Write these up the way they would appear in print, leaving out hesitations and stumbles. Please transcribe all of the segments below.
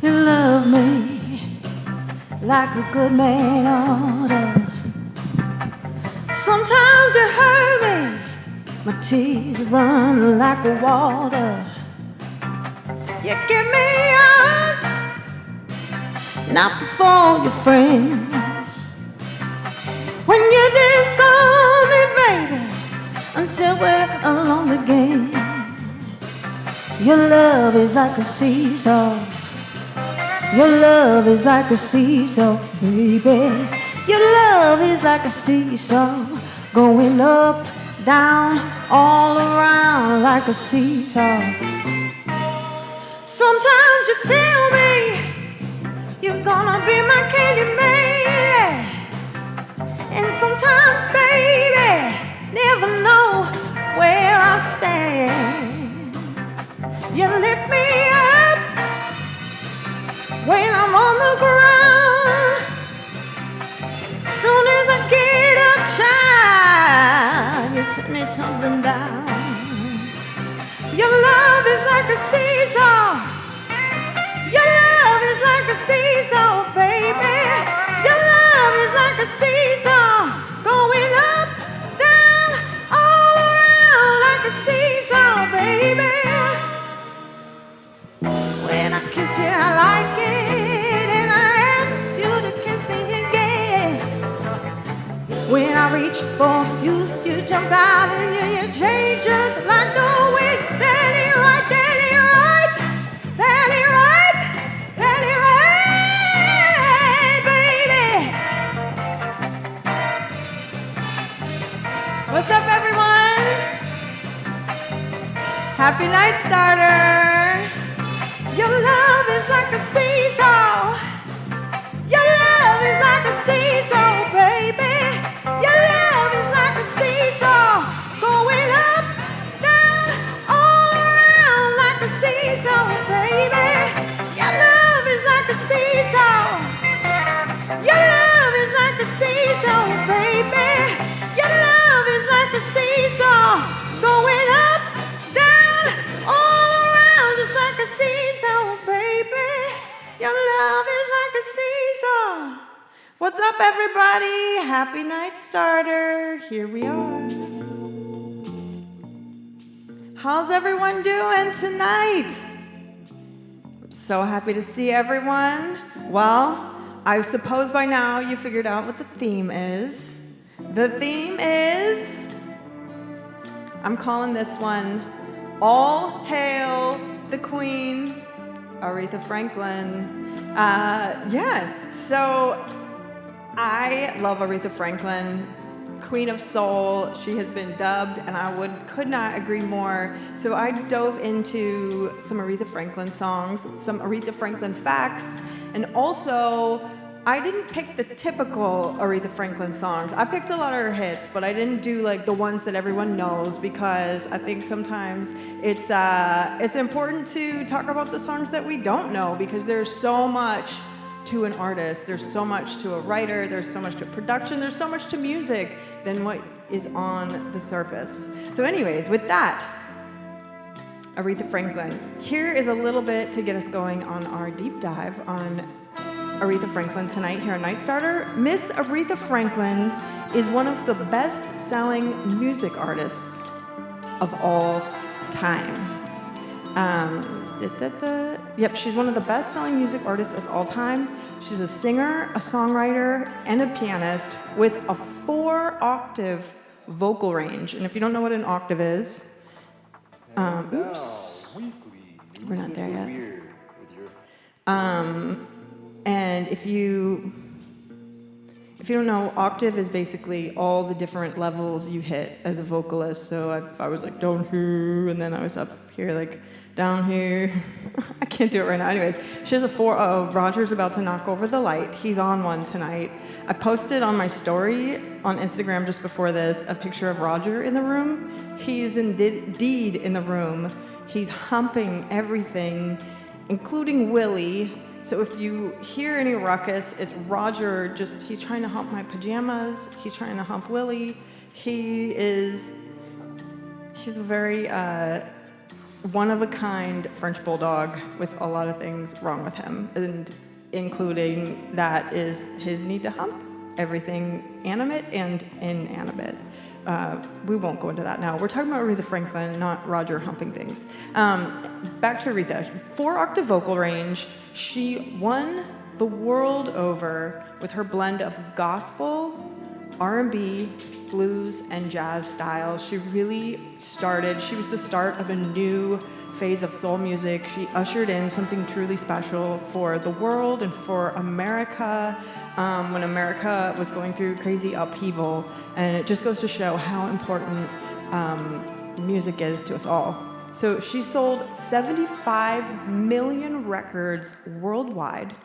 You love me like a good man ought to. Sometimes you hurt me, my tears run like water. You give me up, not before your friends. When you disown me, baby, until we're alone again. Your love is like a seesaw. Your love is like a seesaw, baby. Your love is like a seesaw, going up, down, all around like a seesaw. Sometimes you tell me you're gonna be my candy man, and sometimes, baby, never know where I stand. You lift me up when I'm on the ground. Soon as I get up, child, you send me tumbling down. Your love is like a seesaw. Your love is like a seesaw, baby. Your love is like a seesaw, going up, down, all around like a seesaw, baby. When I kiss you, I like it, and I ask you to kiss me again. When I reach for you, you jump out and you change just like the wind. That ain't right, that ain't right, that ain't right, that ain't right, baby. What's up, everyone? Happy Night Starter. Your love is like a seesaw. Your love is like a seesaw, baby. Your love is like a seesaw, going up, down, all around like a seesaw, baby. Your love is like a seesaw. Your love is like a seesaw, baby. Your love is like a seesaw, going up, down, all around just like a seesaw, baby. Your love is like a seesaw. What's up, everybody? Happy Night Starter. Here we are. How's everyone doing tonight? I'm so happy to see everyone. Well, I suppose by now you figured out what the theme is. The theme is, I'm calling this one, All Hail the Queen, Aretha Franklin. So I love Aretha Franklin, Queen of Soul. She has been dubbed, and I could not agree more. So I dove into some Aretha Franklin songs, some Aretha Franklin facts, and also I didn't pick the typical Aretha Franklin songs. I picked a lot of her hits, but I didn't do like the ones that everyone knows, because I think sometimes it's important to talk about the songs that we don't know, because there's so much to an artist. There's so much to a writer, there's so much to production, there's so much to music than what is on the surface. So anyways, with that, Aretha Franklin. Here is a little bit to get us going on our deep dive on Aretha Franklin tonight here on Night Starter. Miss Aretha Franklin is one of the best-selling music artists of all time. Yep, she's one of the best-selling music artists of all time. She's a singer, a songwriter, and a pianist with a 4-octave vocal range. And if you don't know what an octave is, oops, we're not there yet. And if you don't know, octave is basically all the different levels you hit as a vocalist. So if I was like down here, and then I was up here, like down here. I can't do it right now. Anyways, she has a 4. Roger's about to knock over the light. He's on one tonight. I posted on my story on Instagram just before this a picture of Roger in the room. He is indeed in the room. He's humping everything, including Willie. So if you hear any ruckus, it's Roger he's trying to hump my pajamas. He's trying to hump Willie. He's a very one-of-a-kind French bulldog with a lot of things wrong with him, and including that is his need to hump everything animate and inanimate. We won't go into that now. We're talking about Aretha Franklin, not Roger humping things. Back to Aretha. 4-octave vocal range. She won the world over with her blend of gospel, R&B, blues, and jazz style. She really she was the start of a new phase of soul music. She ushered in something truly special for the world and for America when America was going through crazy upheaval. And it just goes to show how important music is to us all. So she sold 75 million records worldwide,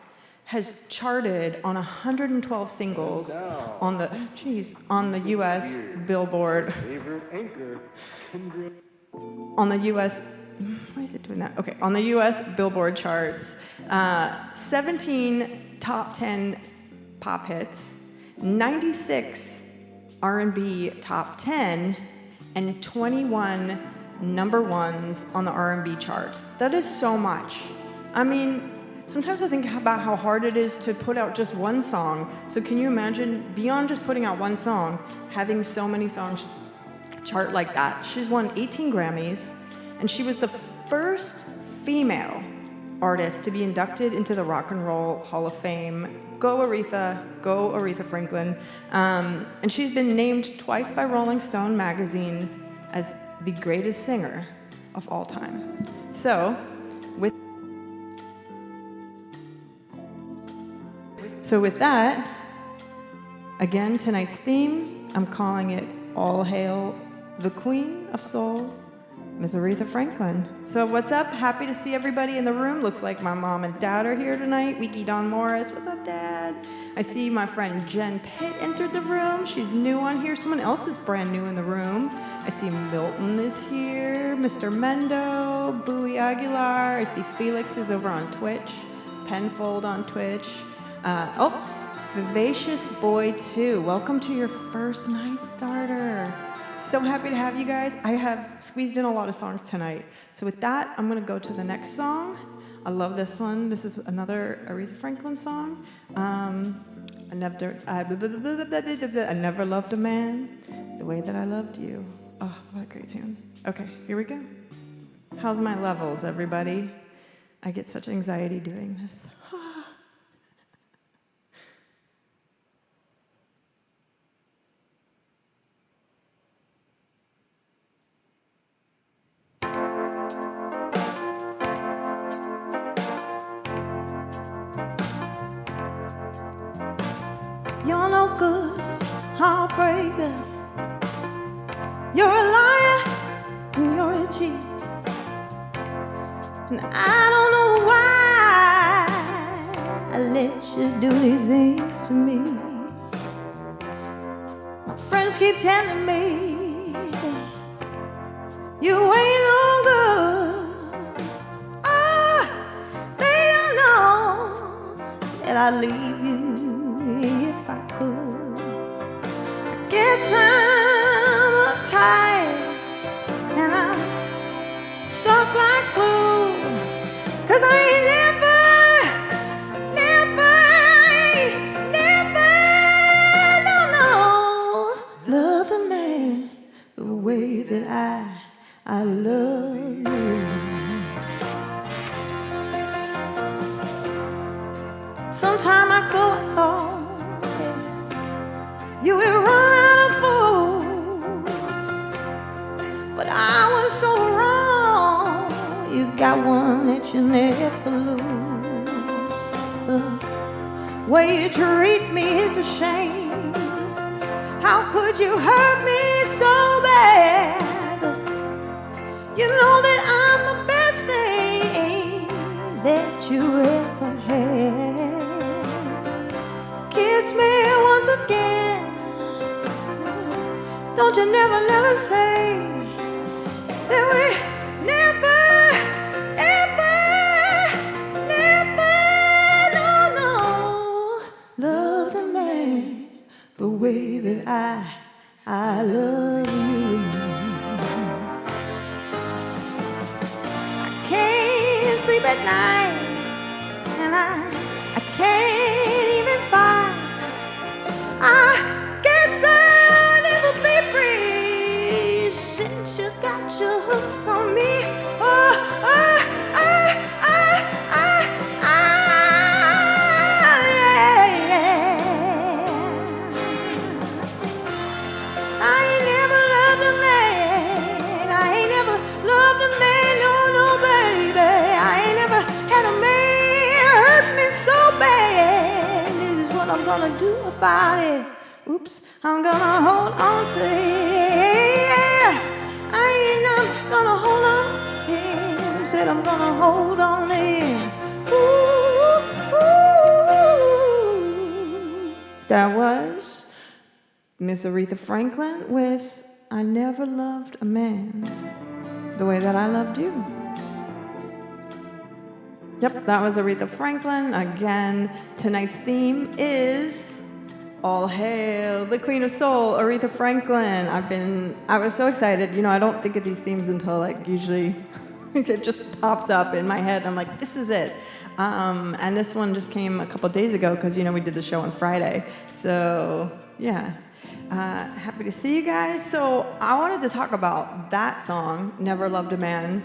has charted on 112 singles on the U.S. Billboard. Favorite anchor, Kendra. On the U.S. Why is it doing that? Okay, on the U.S. Billboard charts, 17 top 10 pop hits, 96 R&B top 10, and 21 number ones on the R&B charts. That is so much. I mean, sometimes I think about how hard it is to put out just one song. So can you imagine, beyond just putting out one song, having so many songs chart like that? She's won 18 Grammys, and she was the first female artist to be inducted into the Rock and Roll Hall of Fame. Go Aretha Franklin. And she's been named twice by Rolling Stone magazine as the greatest singer of all time. So with that, again, tonight's theme, I'm calling it All Hail the Queen of Soul, Miss Aretha Franklin. So what's up? Happy to see everybody in the room. Looks like my mom and dad are here tonight. Wiki Don Morris, what's up, Dad? I see my friend Jen Pitt entered the room. She's new on here. Someone else is brand new in the room. I see Milton is here, Mr. Mendo, Bowie Aguilar. I see Felix is over on Twitch, Penfold on Twitch. Vivacious Boy 2. Welcome to your first Night Starter. So happy to have you guys. I have squeezed in a lot of songs tonight. So with that, I'm going to go to the next song. I love this one. This is another Aretha Franklin song. I never loved a man the way that I loved you. Oh, what a great tune. Okay, here we go. How's my levels, everybody? I get such anxiety doing this. You're no good, heartbreaker. You're a liar and you're a cheat. And I don't know why I let you do these things to me. My friends keep telling me you ain't no good. Oh, they don't know that I'd leave you if I could. I guess I'm uptight and I'm stuck like glue, 'cause I ain't never loved a man the way that I love you. Sometime I go along, you will run out of fools, but I was so wrong. You got one that you never lose. The way you treat me is a shame. How could you hurt me so bad? You know that I'm the best thing that you ever had. Kiss me once again. Don't you never say that we never, loved a man the way that I love you. I can't sleep at night, and I can't even fight. I guess I'll never be free since you got your hooks on me. I'm gonna do about it. Oops, I'm gonna hold on to him. I'm gonna hold on to him. Said I'm gonna hold on to him. Ooh, ooh. That was Miss Aretha Franklin with I Never Loved a Man the Way That I Loved You. Yep, that was Aretha Franklin. Again, tonight's theme is All Hail the Queen of Soul, Aretha Franklin. I was so excited. You know, I don't think of these themes until like usually it just pops up in my head. I'm like, this is it. And this one just came a couple days ago because, you know, we did the show on Friday. So, yeah. Happy to see you guys. So I wanted to talk about that song, Never Loved a Man.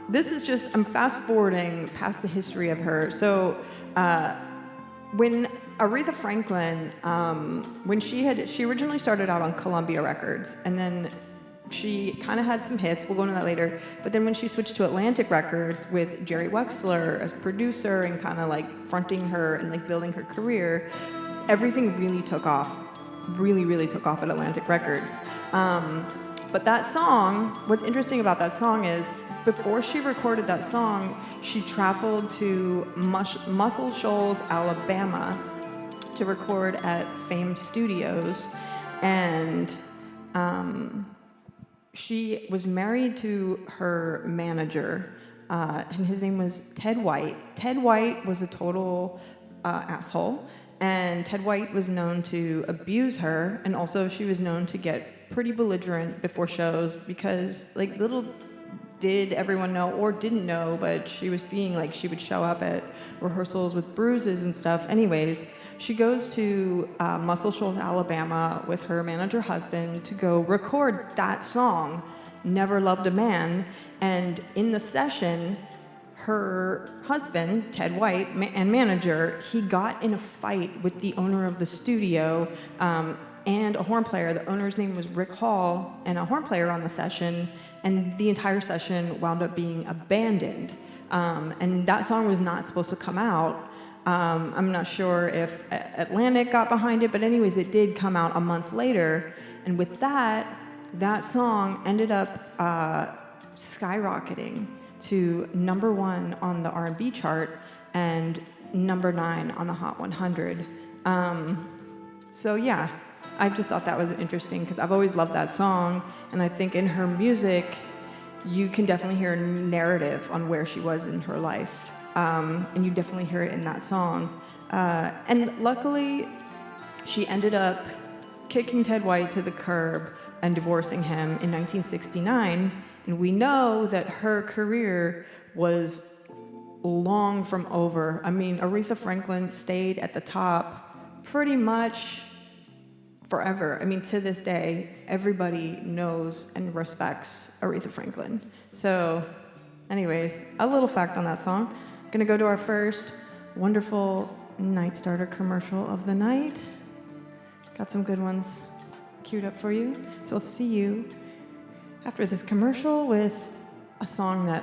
This is just, I'm fast forwarding past the history of her. So when Aretha Franklin, when she originally started out on Columbia Records, and then she kind of had some hits, we'll go into that later, but then when she switched to Atlantic Records with Jerry Wexler as producer and kind of like fronting her and like building her career, everything really took off, really took off at Atlantic Records. But that song, what's interesting about that song is before she recorded that song, she traveled to Muscle Shoals, Alabama to record at Fame Studios. And she was married to her manager, and his name was Ted White. Ted White was a total asshole. And Ted White was known to abuse her, and also she was known to get pretty belligerent before shows because, like, little did everyone know or didn't know, but she was being like, she would show up at rehearsals with bruises and stuff. Anyways, she goes to Muscle Shoals, Alabama with her manager husband to go record that song, Never Loved a Man. And in the session, her husband, Ted White, and manager, he got in a fight with the owner of the studio and a horn player. The owner's name was Rick Hall, and a horn player on the session, and the entire session wound up being abandoned. And that song was not supposed to come out. I'm not sure if Atlantic got behind it, but anyways, it did come out a month later. And with that song ended up skyrocketing to #1 on the R&B chart and #9 on the Hot 100. So yeah, I just thought that was interesting because I've always loved that song, and I think in her music, you can definitely hear a narrative on where she was in her life. and you definitely hear it in that song. And luckily, she ended up kicking Ted White to the curb and divorcing him in 1969. And we know that her career was long from over. I mean, Aretha Franklin stayed at the top pretty much forever. I mean, to this day, everybody knows and respects Aretha Franklin. So, anyways, a little fact on that song. Gonna go to our first wonderful Night Starter commercial of the night. Got some good ones queued up for you. So I'll see you after this commercial with a song that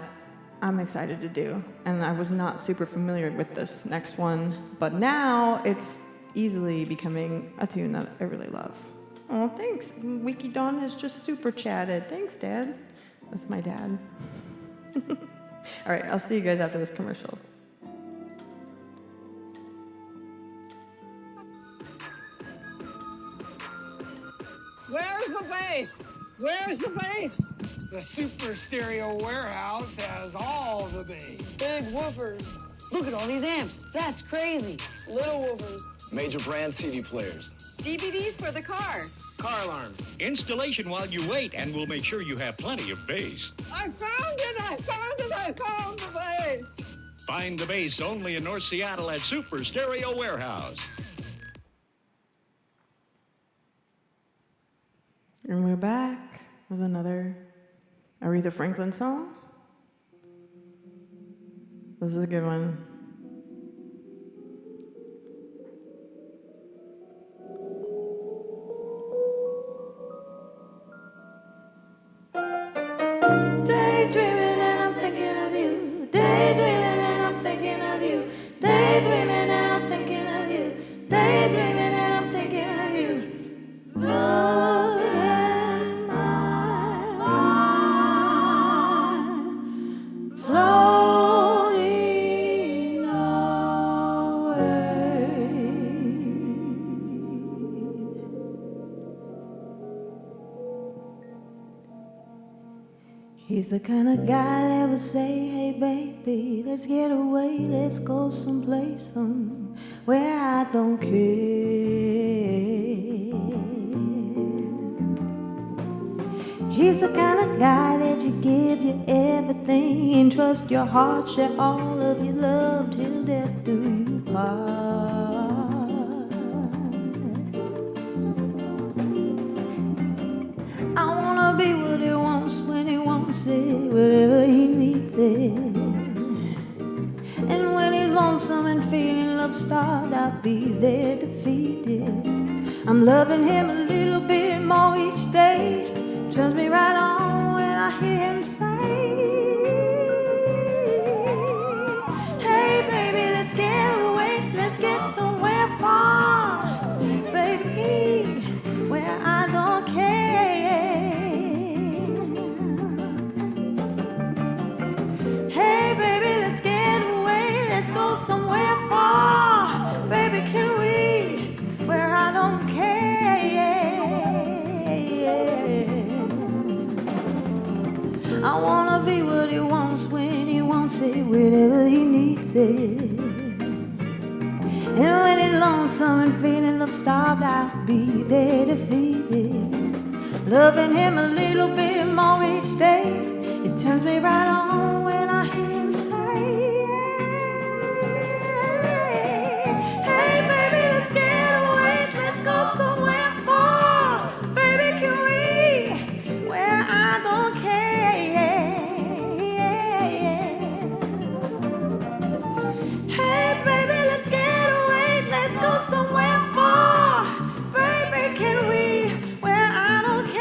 I'm excited to do. And I was not super familiar with this next one, but now it's easily becoming a tune that I really love. Oh, thanks. Wiki Dawn has just super chatted. Thanks, Dad. That's my dad. All right, I'll see you guys after this commercial. Where's the bass? Where's the bass? The Super Stereo Warehouse has all the bass. Big woofers. Look at all these amps. That's crazy. Little woofers. Major brand CD players. DVDs for the car. Car alarms. Installation while you wait, and we'll make sure you have plenty of bass. I found it! I found it! I found the bass! Find the bass only in North Seattle at Super Stereo Warehouse. And we're back with another Aretha Franklin song. This is a good one. Daydreaming and I'm thinking of you. Daydreaming and I'm thinking of you. Daydreaming and I'm thinking of you. Daydreaming and I'm thinking of you. Lord, and my mind floating away. He's the kind of guy that would say, hey baby, let's get away, let's go someplace where I don't care. He's the kind of guy that you give you everything, trust your heart, share all of your love till death do you part. I wanna be what he wants when he wants it, whatever he needs it. And when he's lonesome and feeling love starved, I'll be there to feed it. I'm loving him a little bit more each day. Turns me right on when I hear him say, hey baby, let's get away, let's get somewhere far, baby, where I don't care. Hey baby, let's get away, let's go somewhere far, baby, can we, where I don't care. I wanna be what he wants when he wants it, whenever he needs it. And when he's lonesome and feeling love starved, I'll be there to feed it. Loving him a little bit more each day. It turns me right on when I hear him say, hey baby, let's get away, let's go somewhere far, baby, can we, where I don't care. Hey baby, let's get away, let's go somewhere far, baby, can we, where I don't care.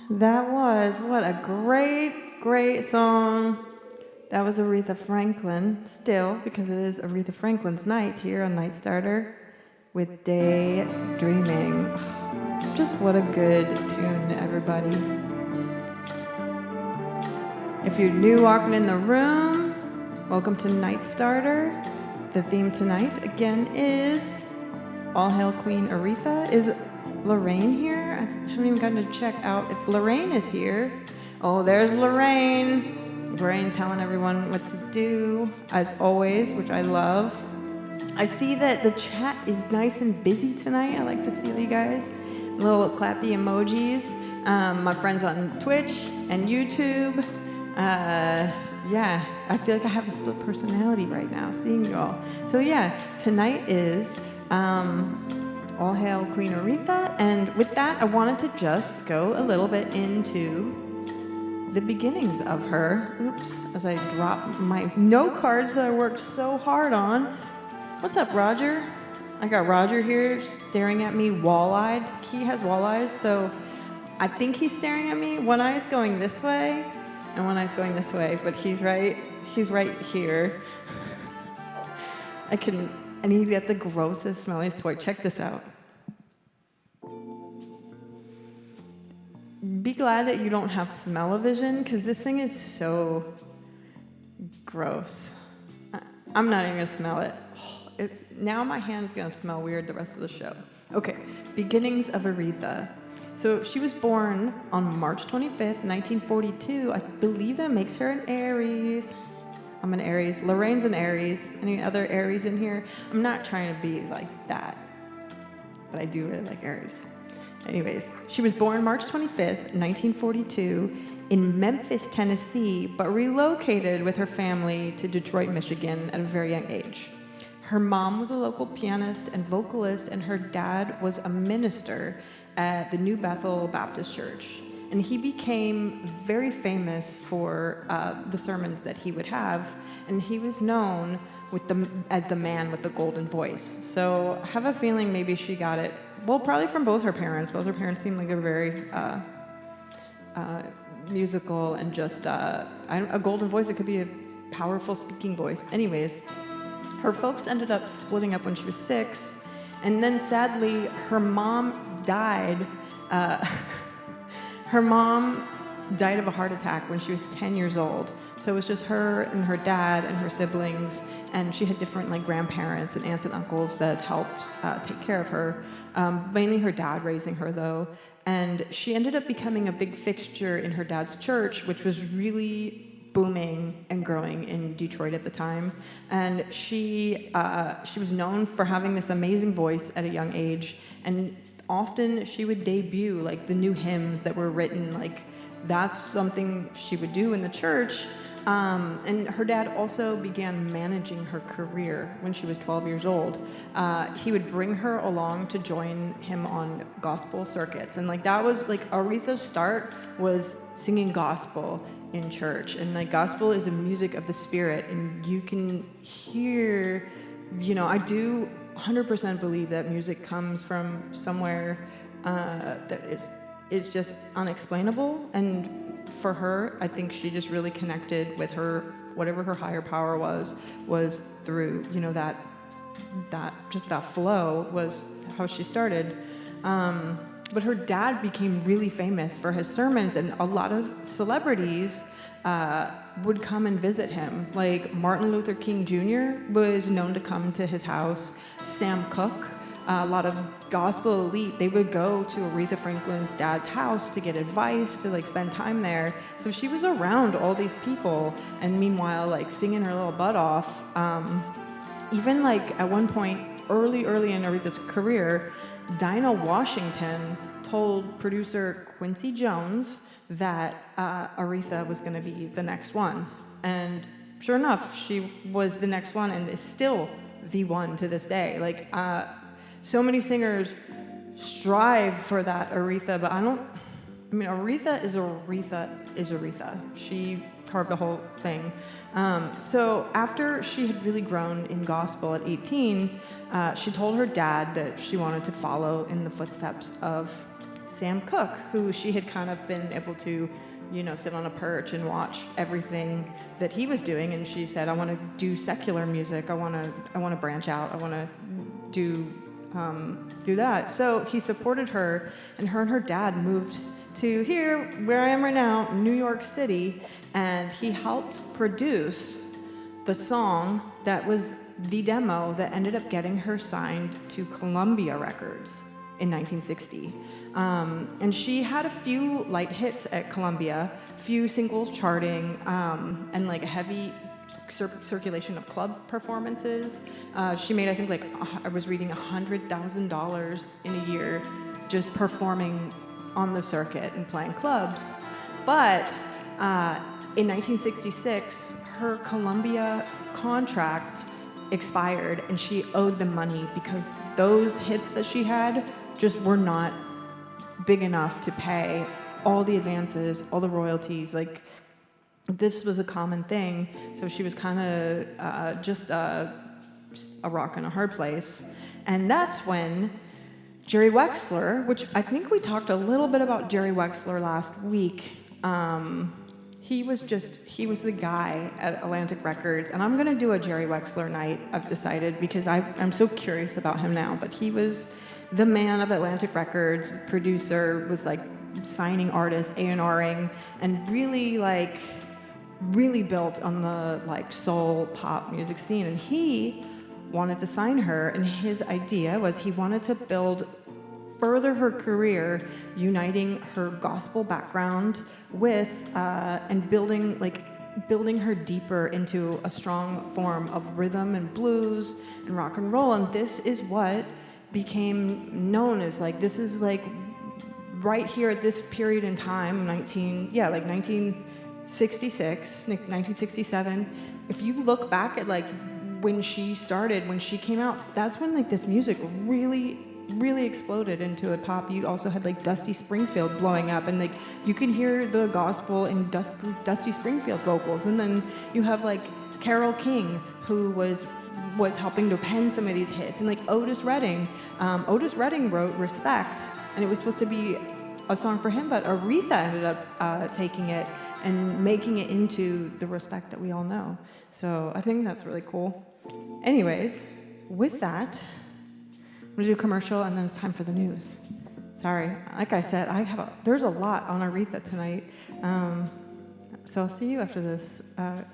That was, what a great song. That was Aretha Franklin, still, because it is Aretha Franklin's night here on Night Starter with Daydreaming. Just what a good tune, everybody. If you're new walking in the room, welcome to Night Starter. The theme tonight, again, is All Hail Queen Aretha. Is Lorraine here? I haven't even gotten to check out if Lorraine is here. Oh, there's Lorraine. Lorraine telling everyone what to do, as always, which I love. I see that the chat is nice and busy tonight. I like to see you guys. Little clappy emojis. My friends on Twitch and YouTube. Yeah, I feel like I have a split personality right now, seeing you all. So yeah, tonight is All Hail Queen Aretha, and with that, I wanted to just go a little bit into the beginnings of her. Oops, as I drop my note cards that I worked so hard on. What's up, Roger? I got Roger here staring at me wall-eyed. He has wall eyes, so I think he's staring at me. One eye's going this way, and one eye's going this way, but he's right here. And he's got the grossest, smelliest toy. Check this out. Be glad that you don't have smell-o-vision, because this thing is so gross. I'm not even gonna smell it. Now my hand's gonna smell weird the rest of the show. Okay, beginnings of Aretha. So she was born on March 25th, 1942. I believe that makes her an Aries. I'm an Aries. Lorraine's an Aries. Any other Aries in here? I'm not trying to be like that, but I do really like Aries. Anyways, she was born March 25th, 1942 in Memphis, Tennessee, but relocated with her family to Detroit, Michigan at a very young age. Her mom was a local pianist and vocalist, and her dad was a minister at the New Bethel Baptist Church. And he became very famous for the sermons that he would have, and he was known as the man with the golden voice. So I have a feeling maybe she got it, well, probably from both her parents. Both her parents seem like they're very musical and just a golden voice. It could be a powerful speaking voice. Anyways, her folks ended up splitting up when she was 6, and then sadly, her mom died. Her mom died of a heart attack when she was 10 years old. So it was just her and her dad and her siblings, and she had different like grandparents and aunts and uncles that helped take care of her. Mainly her dad raising her though. And she ended up becoming a big fixture in her dad's church, which was really booming and growing in Detroit at the time. And she was known for having this amazing voice at a young age, and often she would debut like the new hymns that were written, like that's something she would do in the church. And her dad also began managing her career when she was 12 years old. He would bring her along to join him on gospel circuits. And like that was like Aretha's start was singing gospel in church. And like gospel is a music of the spirit, and you can hear, I do 100% believe that music comes from somewhere that is just unexplainable. And for her, I think she just really connected with her, whatever her higher power was through, that flow was how she started. But her dad became really famous for his sermons, and a lot of celebrities would come and visit him. Like Martin Luther King Jr. was known to come to his house. Sam Cooke, a lot of gospel elite, they would go to Aretha Franklin's dad's house to get advice, to like spend time there. So she was around all these people, and meanwhile like singing her little butt off. Even like at one point early in Aretha's career, Dinah Washington told producer Quincy Jones that Aretha was going to be the next one. And sure enough, she was the next one and is still the one to this day. Like, so many singers strive for that Aretha, but mean, Aretha is Aretha. She carved the whole thing. So after she had really grown in gospel at 18, she told her dad that she wanted to follow in the footsteps of Sam Cooke, who she had kind of been able to, sit on a perch and watch everything that he was doing. And she said, I want to do secular music. I want to branch out. I want to do that. So he supported her, and her dad moved to here, where I am right now, New York City, and he helped produce the song that was the demo that ended up getting her signed to Columbia Records in 1960. And she had a few light hits at Columbia, few singles charting, and like a heavy circulation of club performances. She made, I think, I was reading $100,000 in a year just performing on the circuit and playing clubs. But in 1966, her Columbia contract expired and she owed them money because those hits that she had just were not big enough to pay all the advances, all the royalties. Like, this was a common thing, so she was kind of just a rock in a hard place. And that's when Jerry Wexler, which I think we talked a little bit about Jerry Wexler last week, he was the guy at Atlantic Records, and I'm going to do a Jerry Wexler night, I've decided, because I'm so curious about him now. But he was the man of Atlantic Records, producer, was like signing artists, A&Ring, and really built on the soul pop music scene. And he wanted to sign her, and his idea was he wanted to further her career, uniting her gospel background with and building her deeper into a strong form of rhythm and blues and rock and roll. And this is what became known as this is right here at this period in time, 1966, 1967. If you look back at when she started, when she came out, that's when this music really exploded into a pop. You also had Dusty Springfield blowing up, and you can hear the gospel in Dusty Springfield's vocals. And then you have Carole King, who was helping to pen some of these hits, and Otis Redding. Otis Redding wrote Respect, and it was supposed to be a song for him, but Aretha ended up taking it and making it into the Respect that we all know. So I think that's really cool. Anyways, with that, I'm gonna do a commercial, and then it's time for the news. Sorry, like I said, there's a lot on Aretha tonight. So I'll see you after this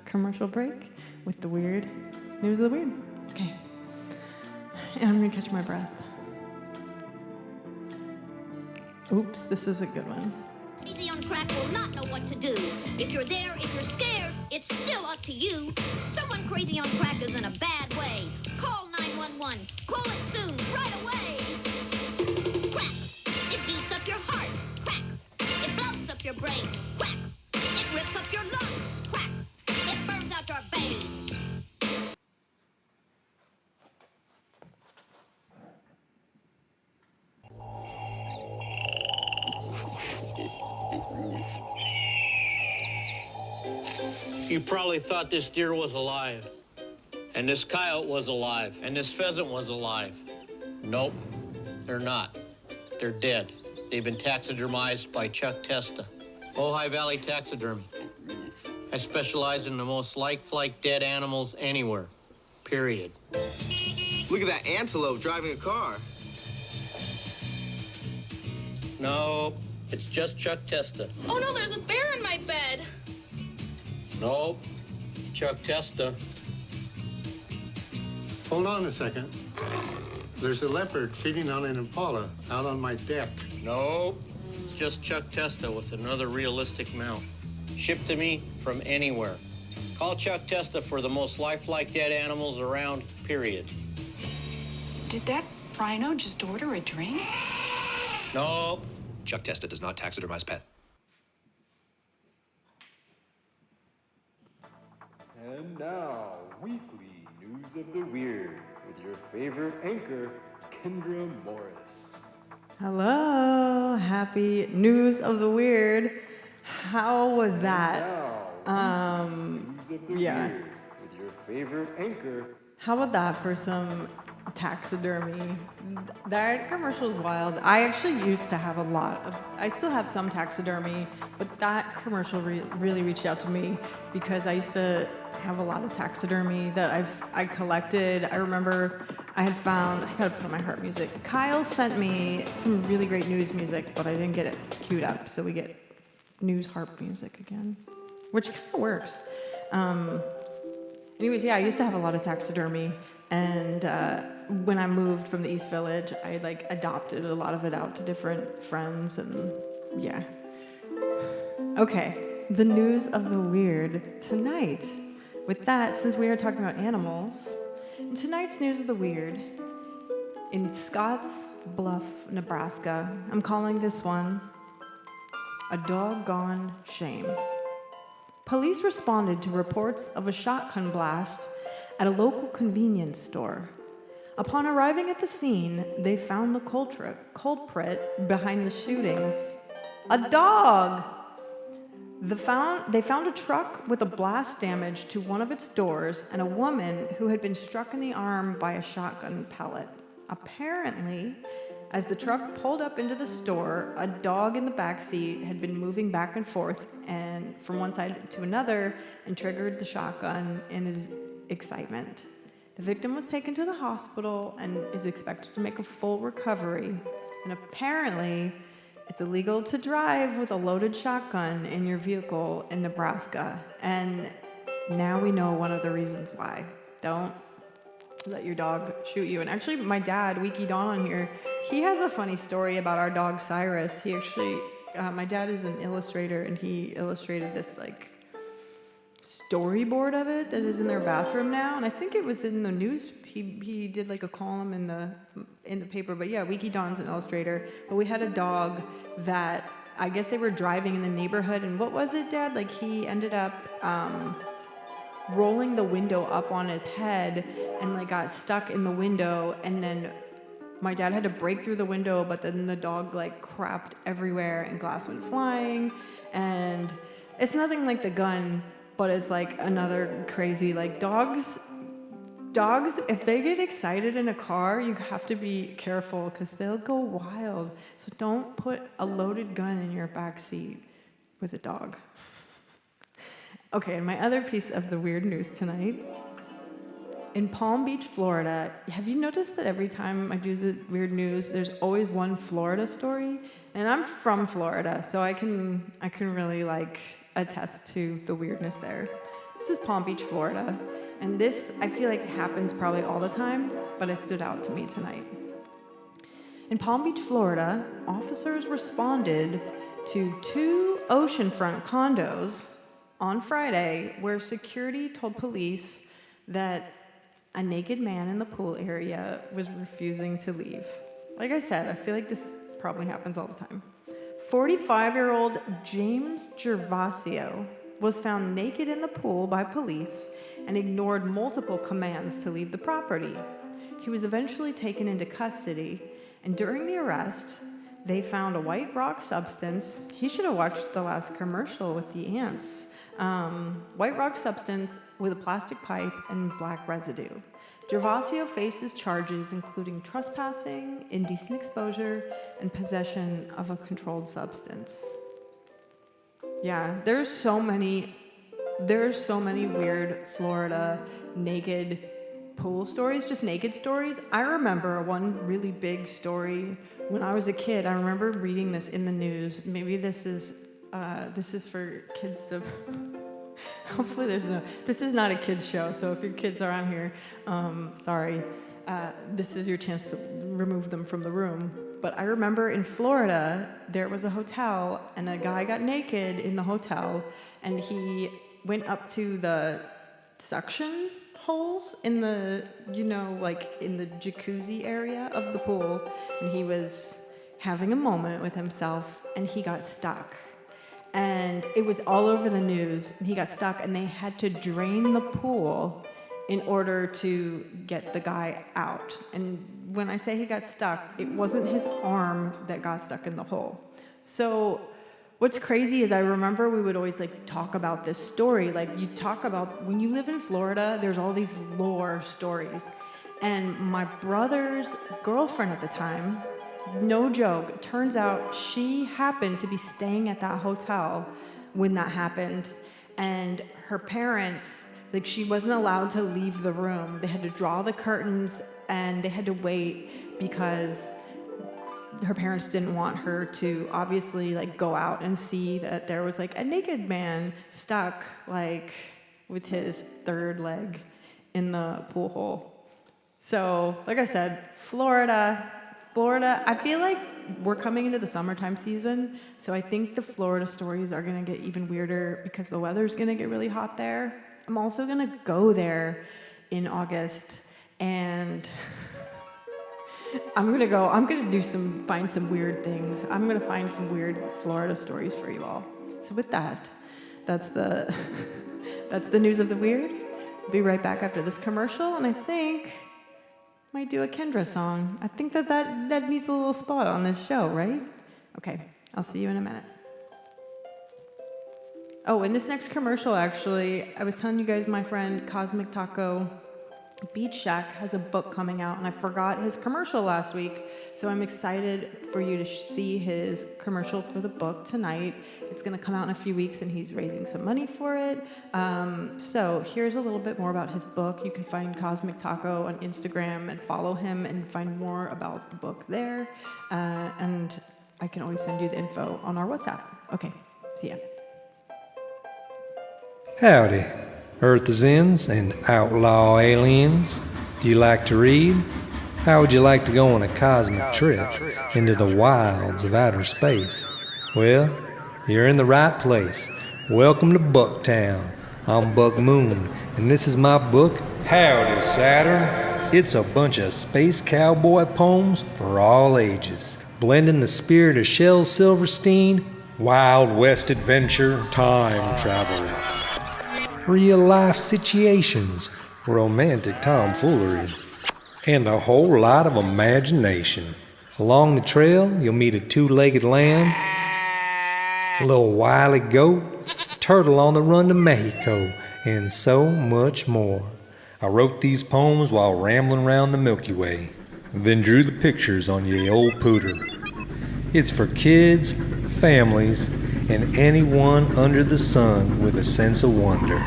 commercial break with the weird news of the weird. Okay, and I'm gonna catch my breath. Oops, this is a good one. Crazy on crack will not know what to do. If you're there, if you're scared, it's still up to you. Someone crazy on crack is in a bad way. Call 911. Call it soon, right away. Crack. It beats up your heart. Crack. It blows up your brain. Crack. It rips up your lungs. Crack. It burns out your veins. You probably thought this deer was alive, and this coyote was alive, and this pheasant was alive. Nope, they're not. They're dead. They've been taxidermized by Chuck Testa, Ojai Valley Taxidermy. I specialize in the most lifelike dead animals anywhere, period. Look at that antelope driving a car. No, it's just Chuck Testa. Oh no, there's a bear in my bed. Nope, Chuck Testa. Hold on a second. There's a leopard feeding on an impala out on my deck. Nope, it's just Chuck Testa with another realistic mount. Shipped to me from anywhere. Call Chuck Testa for the most lifelike dead animals around, period. Did that rhino just order a drink? Nope. Chuck Testa does not taxidermize pets. And now, weekly news of the weird with your favorite anchor, Kendra Morris. Hello, happy news of the weird. How was that? Yeah. With your favorite anchor. How about that for some taxidermy? That commercial is wild. I actually used to have I still have some taxidermy, but that commercial really reached out to me because I used to have a lot of taxidermy that I collected. I remember I gotta put on my harp music. Kyle sent me some really great news music, but I didn't get it queued up, so we get news harp music again, which kind of works. Anyways, yeah, I used to have a lot of taxidermy, and when I moved from the East Village, I adopted a lot of it out to different friends, and yeah. Okay, the news of the weird tonight. With that, since we are talking about animals, in tonight's news of the weird, in Scotts Bluff, Nebraska, I'm calling this one a doggone shame. Police responded to reports of a shotgun blast at a local convenience store. Upon arriving at the scene, they found the culprit behind the shootings. A dog! They found a truck with a blast damage to one of its doors and a woman who had been struck in the arm by a shotgun pellet. Apparently, as the truck pulled up into the store, a dog in the back seat had been moving back and forth and from one side to another and triggered the shotgun in his excitement. The victim was taken to the hospital and is expected to make a full recovery. And apparently, it's illegal to drive with a loaded shotgun in your vehicle in Nebraska. And now we know one of the reasons why. Don't let your dog shoot you. And actually, my dad, Wiki Don on here, he has a funny story about our dog Cyrus. He actually, my dad is an illustrator, and he illustrated this storyboard of it that is in their bathroom now. And I think it was in the news. He did a column in the paper. But yeah, Wiki Don's an illustrator. But we had a dog that I guess they were driving in the neighborhood, and what was it, Dad? He ended up rolling the window up on his head and got stuck in the window, and then my dad had to break through the window, but then the dog crapped everywhere and glass went flying. And it's nothing like the gun, but it's another crazy dogs, if they get excited in a car, you have to be careful because they'll go wild. So don't put a loaded gun in your back seat with a dog. Okay, and my other piece of the weird news tonight. In Palm Beach, Florida, have you noticed that every time I do the weird news, there's always one Florida story? And I'm from Florida, so I can really attest to the weirdness there. This is Palm Beach, Florida, and this I feel happens probably all the time, but it stood out to me tonight. In Palm Beach, Florida, officers responded to 2 oceanfront condos on Friday where security told police that a naked man in the pool area was refusing to leave. Like I said, I feel this probably happens all the time. 45-year-old James Gervasio was found naked in the pool by police and ignored multiple commands to leave the property. He was eventually taken into custody, and during the arrest, they found a white rock substance. He should have watched the last commercial with the ants. White rock substance with a plastic pipe and black residue. Gervasio faces charges including trespassing, indecent exposure, and possession of a controlled substance. Yeah, there's so many weird Florida naked pool stories, just naked stories. I remember one really big story when I was a kid. I remember reading this in the news. Maybe this is for kids to. Hopefully this is not a kids show, so if your kids are on here, sorry. This is your chance to remove them from the room. But I remember in Florida, there was a hotel, and a guy got naked in the hotel, and he went up to the suction holes in the, in the jacuzzi area of the pool, and he was having a moment with himself, and he got stuck. And it was all over the news, and he got stuck, and they had to drain the pool in order to get the guy out. And when I say he got stuck, it wasn't his arm that got stuck in the hole. So what's crazy is I remember we would always like talk about this story. Like you talk about when you live in Florida, there's all these lore stories. And my brother's girlfriend at the time, no joke, turns out she happened to be staying at that hotel when that happened. And her parents, like she wasn't allowed to leave the room. They had to draw the curtains and they had to wait because her parents didn't want her to obviously like go out and see that there was like a naked man stuck like with his third leg in the pool hole. So, like I said, Florida, I feel like we're coming into the summertime season, so I think the Florida stories are gonna get even weirder because the weather's gonna get really hot there. I'm also gonna go there in August, and I'm gonna find some weird things. I'm gonna find some weird Florida stories for you all. So with that, that's the news of the weird. Be right back after this commercial, and I think might do a Kendra song. I think that needs a little spot on this show, right? Okay, I'll see you in a minute. Oh, in this next commercial, actually, I was telling you guys my friend Cosmic Taco Beach Shack has a book coming out, and I forgot his commercial last week, so I'm excited for you to see his commercial for the book tonight. It's going to come out in a few weeks, and he's raising some money for it. So here's a little bit more about his book. You can find Cosmic Taco on Instagram and follow him and find more about the book there. And I can always send you the info on our WhatsApp. Okay, see ya. Howdy, Earthazins and outlaw aliens. Do you like to read? How would you like to go on a cosmic trip into the wilds of outer space? Well, you're in the right place. Welcome to Bucktown. I'm Buck Moon, and this is my book, Howdy, Saturn. It's a bunch of space cowboy poems for all ages, blending the spirit of Shel Silverstein, Wild West adventure, time travel, real-life situations, romantic tomfoolery, and a whole lot of imagination. Along the trail, you'll meet a two-legged lamb, a little wily goat, a turtle on the run to Mexico, and so much more. I wrote these poems while rambling around the Milky Way, then drew the pictures on ye old pooter. It's for kids, families, and anyone under the sun with a sense of wonder.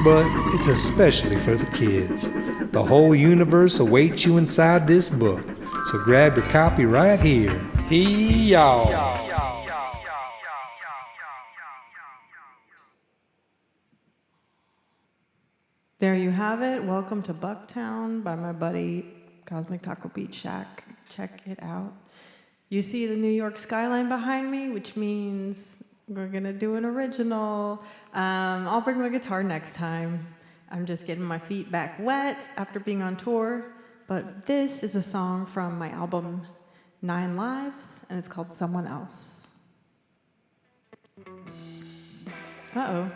But it's especially for the kids. The whole universe awaits you inside this book, so grab your copy right here. Hee-yaw! There you have it. Welcome to Bucktown by my buddy Cosmic Taco Beach Shack. Check it out. You see the New York skyline behind me, which means we're gonna do an original. I'll bring my guitar next time. I'm just getting my feet back wet after being on tour. But this is a song from my album 9 Lives, and it's called Someone Else. Uh-oh.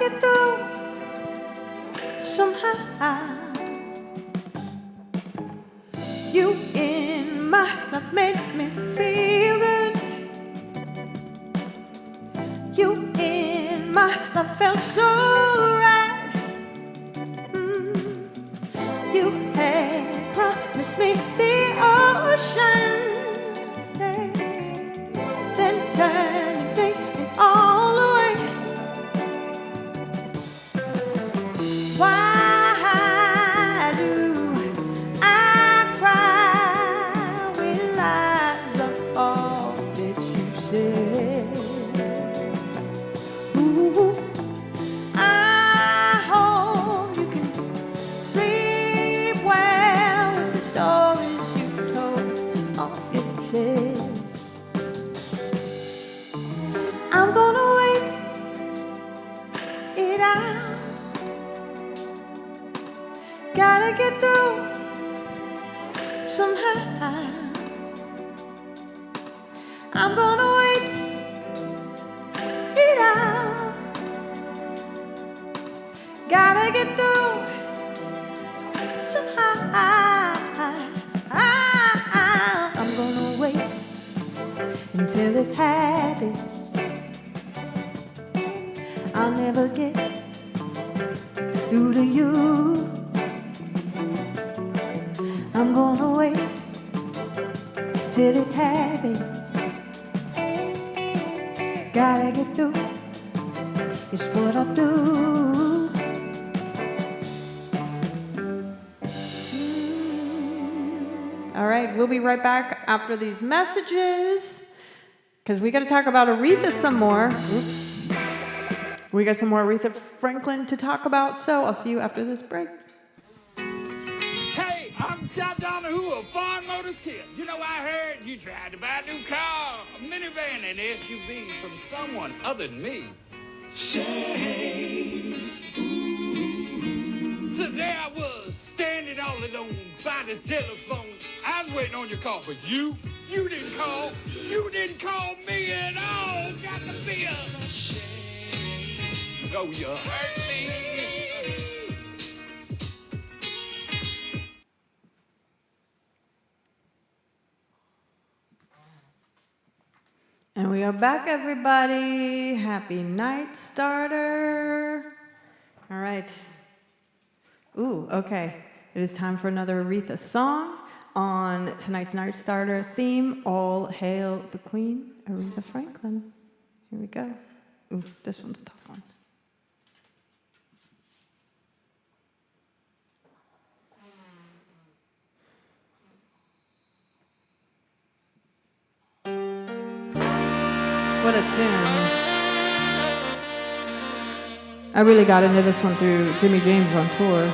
get through somehow. You in my life make me feel good. You in my life felt so right. You had promised me the ocean, then turned me all away. Why do I cry when lies are all that you say? Ooh, I hope you can sleep well with the stories you told off your chest. I'm gonna wait it out. Gotta get through somehow. I'm gonna wait it out. Gotta get through somehow. I'm gonna wait until it happens. I'll never get through to you. I'm gonna wait till it happens. Gotta get through, it's what I do. All right, we'll be right back after these messages, because we got to talk about Aretha some more. Oops. We got some more Aretha Franklin to talk about, so I'll see you after this break. Hey, I'm Scott Donahue of Farm Motors Kia. You know, I heard you tried to buy a new car, a minivan, an SUV from someone other than me. Shame. So there I was, standing all alone by the telephone. I was waiting on your call, but you didn't call. You didn't call me at all. Got to be a shame. Oh, you hurt me. And we are back, everybody. Happy Night Starter. All right. Ooh, okay. It is time for another Aretha song on tonight's Night Starter theme. All hail the Queen, Aretha Franklin. Here we go. Ooh, this one's a tough one. What a tune. I really got into this one through Jimmy James on tour.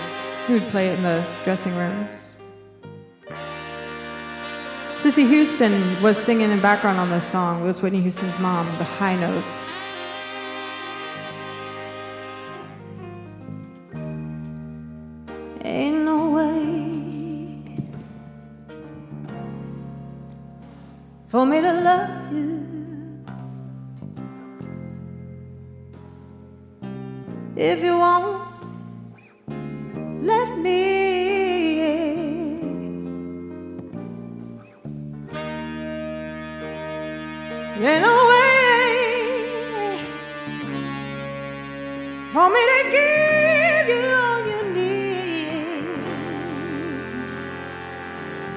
He would play it in the dressing rooms. Cissy Houston was singing in background on this song. It was Whitney Houston's mom, the high notes. Ain't no way for me to love you if you won't let me. Ain't no way for me to give you all you need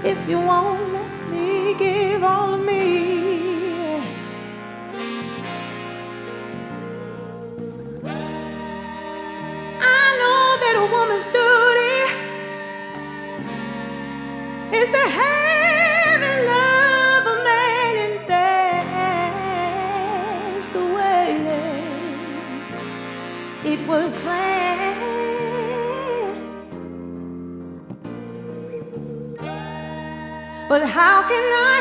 if you won't let me give all of me. A woman's duty is to have and love a man, and that's the way it was planned. But how can I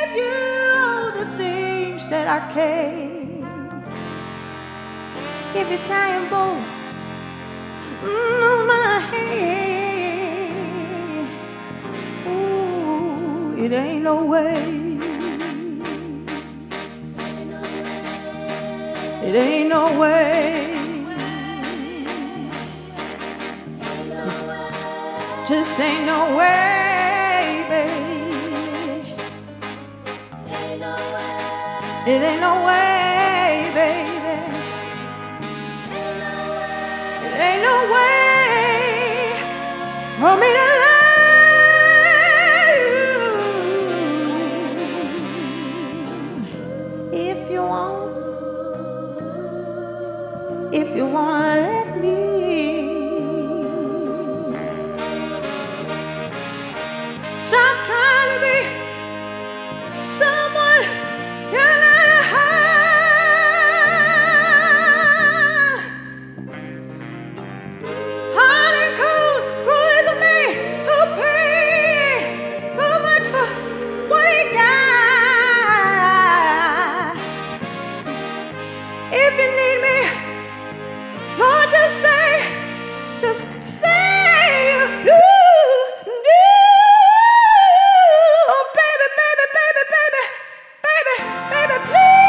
give you all the things that I can if you're tying both of my hands? Ooh, it ain't no way. Ain't no It ain't no way. Just ain't no way, baby. It ain't no way, baby. It ain't no way for me to love you. If you want, if you wanna let me. Stop trying to be someone you're not. Hot and cold, cruel is a man who paid too much for what he got. If you need me, Lord, just say you do. Oh, baby, baby, baby, baby, baby, baby, please,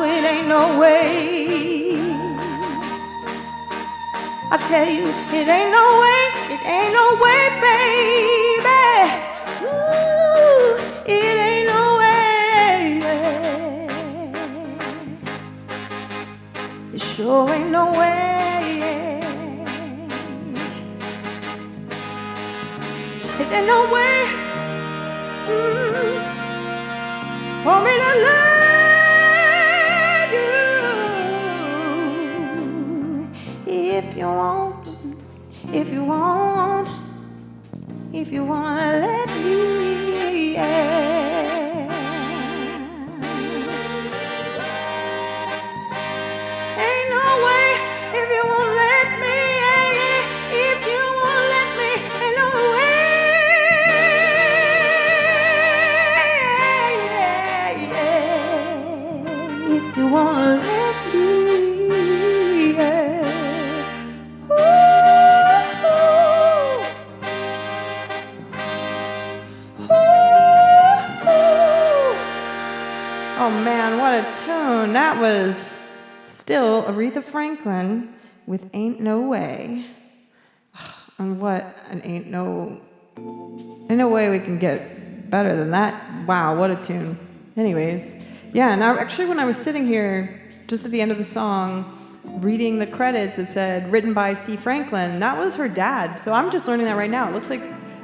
it ain't no way. I tell you, it ain't no way, it ain't no way, baby. Ooh, it ain't no way. It sure ain't no way. It ain't no way for me to love you. If you want, if you want, if you wanna let me, ain't no way if you won't let me, if you won't let me, ain't no way. If you won't let me, oh man, what a tune. That was still Aretha Franklin with Ain't No Way. And what an ain't no way we can get better than that. Wow, what a tune. Anyways, yeah, and actually when I was sitting here just at the end of the song, reading the credits, it said written by C. Franklin. That was her dad. So I'm just learning that right now. It looks like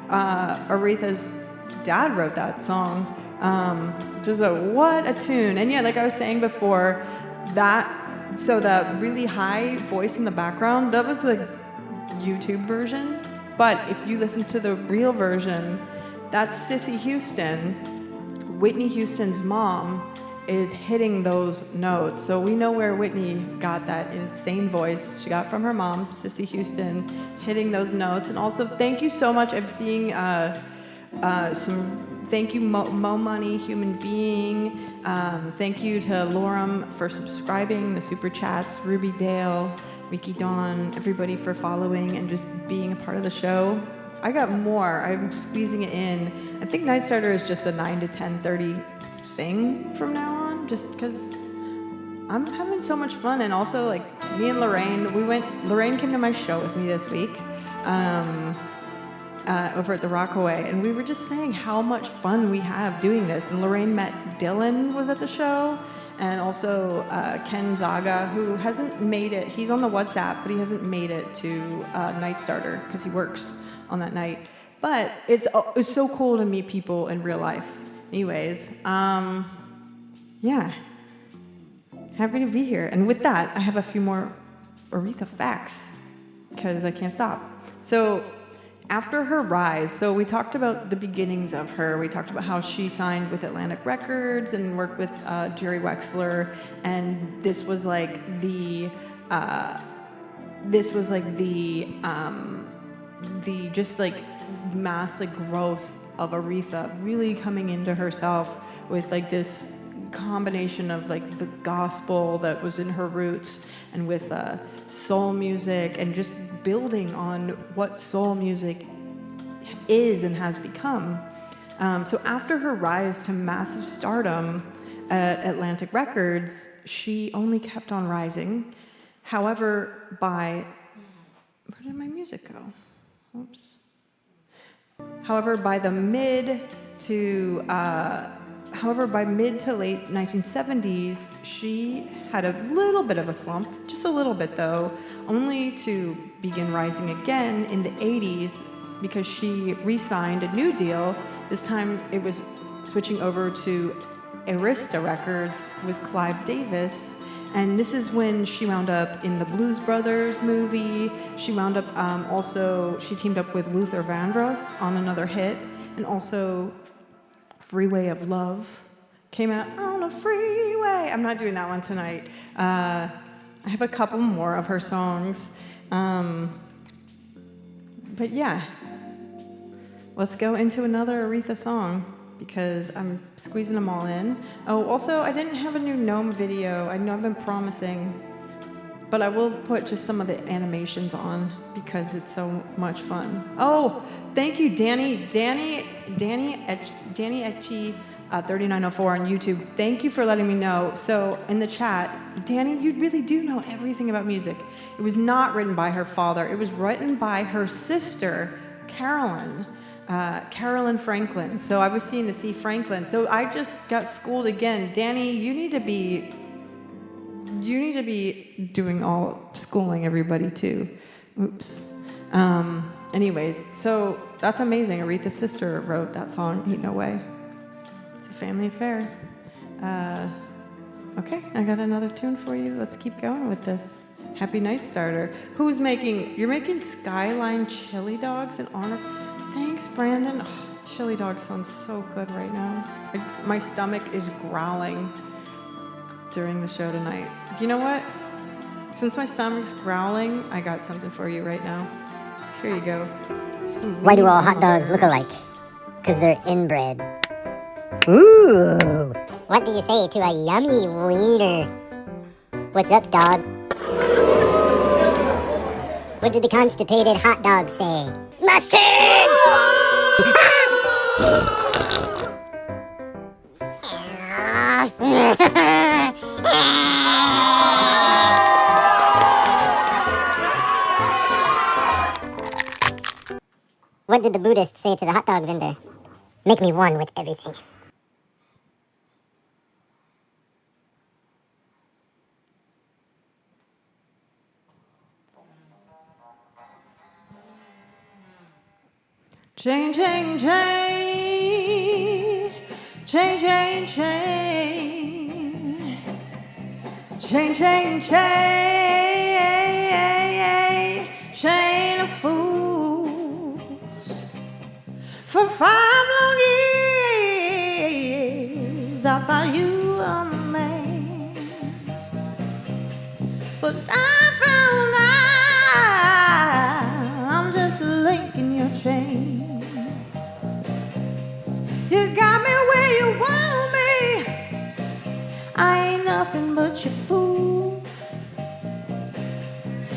Aretha's dad wrote that song. Just what a tune. And yeah, like I was saying before, so the really high voice in the background, that was the YouTube version. But if you listen to the real version, that's Sissy Houston. Whitney Houston's mom is hitting those notes. So we know where Whitney got that insane voice she got from her mom, Sissy Houston, hitting those notes. And also, thank you so much. I'm seeing thank you, Mo Money, Human Being. Thank you to Lorem for subscribing, the super chats, Ruby Dale, Mickey Dawn, everybody for following and just being a part of the show. I got more. I'm squeezing it in. I think Night Starter is just a 9 to 10:30 thing from now on, just because I'm having so much fun. And also, like, me and Lorraine came to my show with me this week over at the Rockaway, and we were just saying how much fun we have doing this. And Lorraine met Dylan, was at the show, and also Ken Zaga, who hasn't made it. He's on the WhatsApp, but he hasn't made it to Night Starter because he works on that night. But it's so cool to meet people in real life. Anyways, yeah, happy to be here. And with that, I have a few more Aretha facts because I can't stop. So after her rise, so we talked about the beginnings of her. We talked about how she signed with Atlantic Records and worked with Jerry Wexler, and this was like the just like mass like growth of Aretha really coming into herself with like this combination of like the gospel that was in her roots and with soul music, and just building on what soul music is and has become. So after her rise to massive stardom at Atlantic Records, she only kept on rising. However, where did my music go? Oops. However, by mid to late 1970s, she had a little bit of a slump, just a little bit though, only to begin rising again in the 80s because she re-signed a new deal. This time it was switching over to Arista Records with Clive Davis. And this is when she wound up in the Blues Brothers movie. She wound up she teamed up with Luther Vandross on another hit. And also Freeway of Love came out on a freeway. I'm not doing that one tonight. I have a couple more of her songs. But yeah, let's go into another Aretha song, because I'm squeezing them all in. Oh, also, I didn't have a new gnome video. I know I've been promising, but I will put just some of the animations on because it's so much fun. Oh, thank you, Danny Etchi, 3904 on YouTube. Thank you for letting me know. So in the chat, Danny, you really do know everything about music. It was not written by her father. It was written by her sister, Carolyn Franklin. So I was seeing the C. Franklin. So I just got schooled again. Danny, you need to be doing all schooling everybody too. Oops. Anyways, so that's amazing. Aretha's sister wrote that song, Ain't No Way. It's a family affair. Okay, I got another tune for you. Let's keep going with this. Happy Night Starter. You're making Skyline chili dogs in honor. Thanks, Brandon. Oh, chili dog sounds so good right now. My stomach is growling during the show tonight. You know what? Since my stomach's growling, I got something for you right now. Here you go. Why do all hot dogs look alike? Because they're inbred. Ooh! What do you say to a yummy wiener? What's up, dog? What did the constipated hot dog say? Mustard! What did the Buddhist say to the hot dog vendor? Make me one with everything. Chain, chain, chain. Chain, chain, chain. Chain, chain, chain. Chain of fools. For 5 long years, I thought you were my man. But I found out I'm just a link in your chain. You got me where you want me. I ain't nothing but your fool.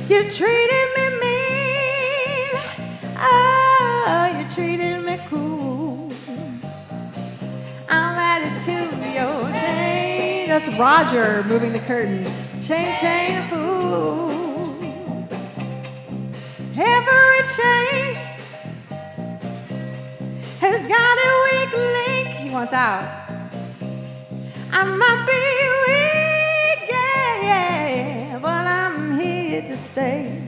You treated me mean. Oh, you treated me cruel. I'm added to your chain. That's Roger moving the curtain. Chain, chain of fool. Every chain has got a weak link. He wants out. I might be weak, yeah, but I'm here to stay.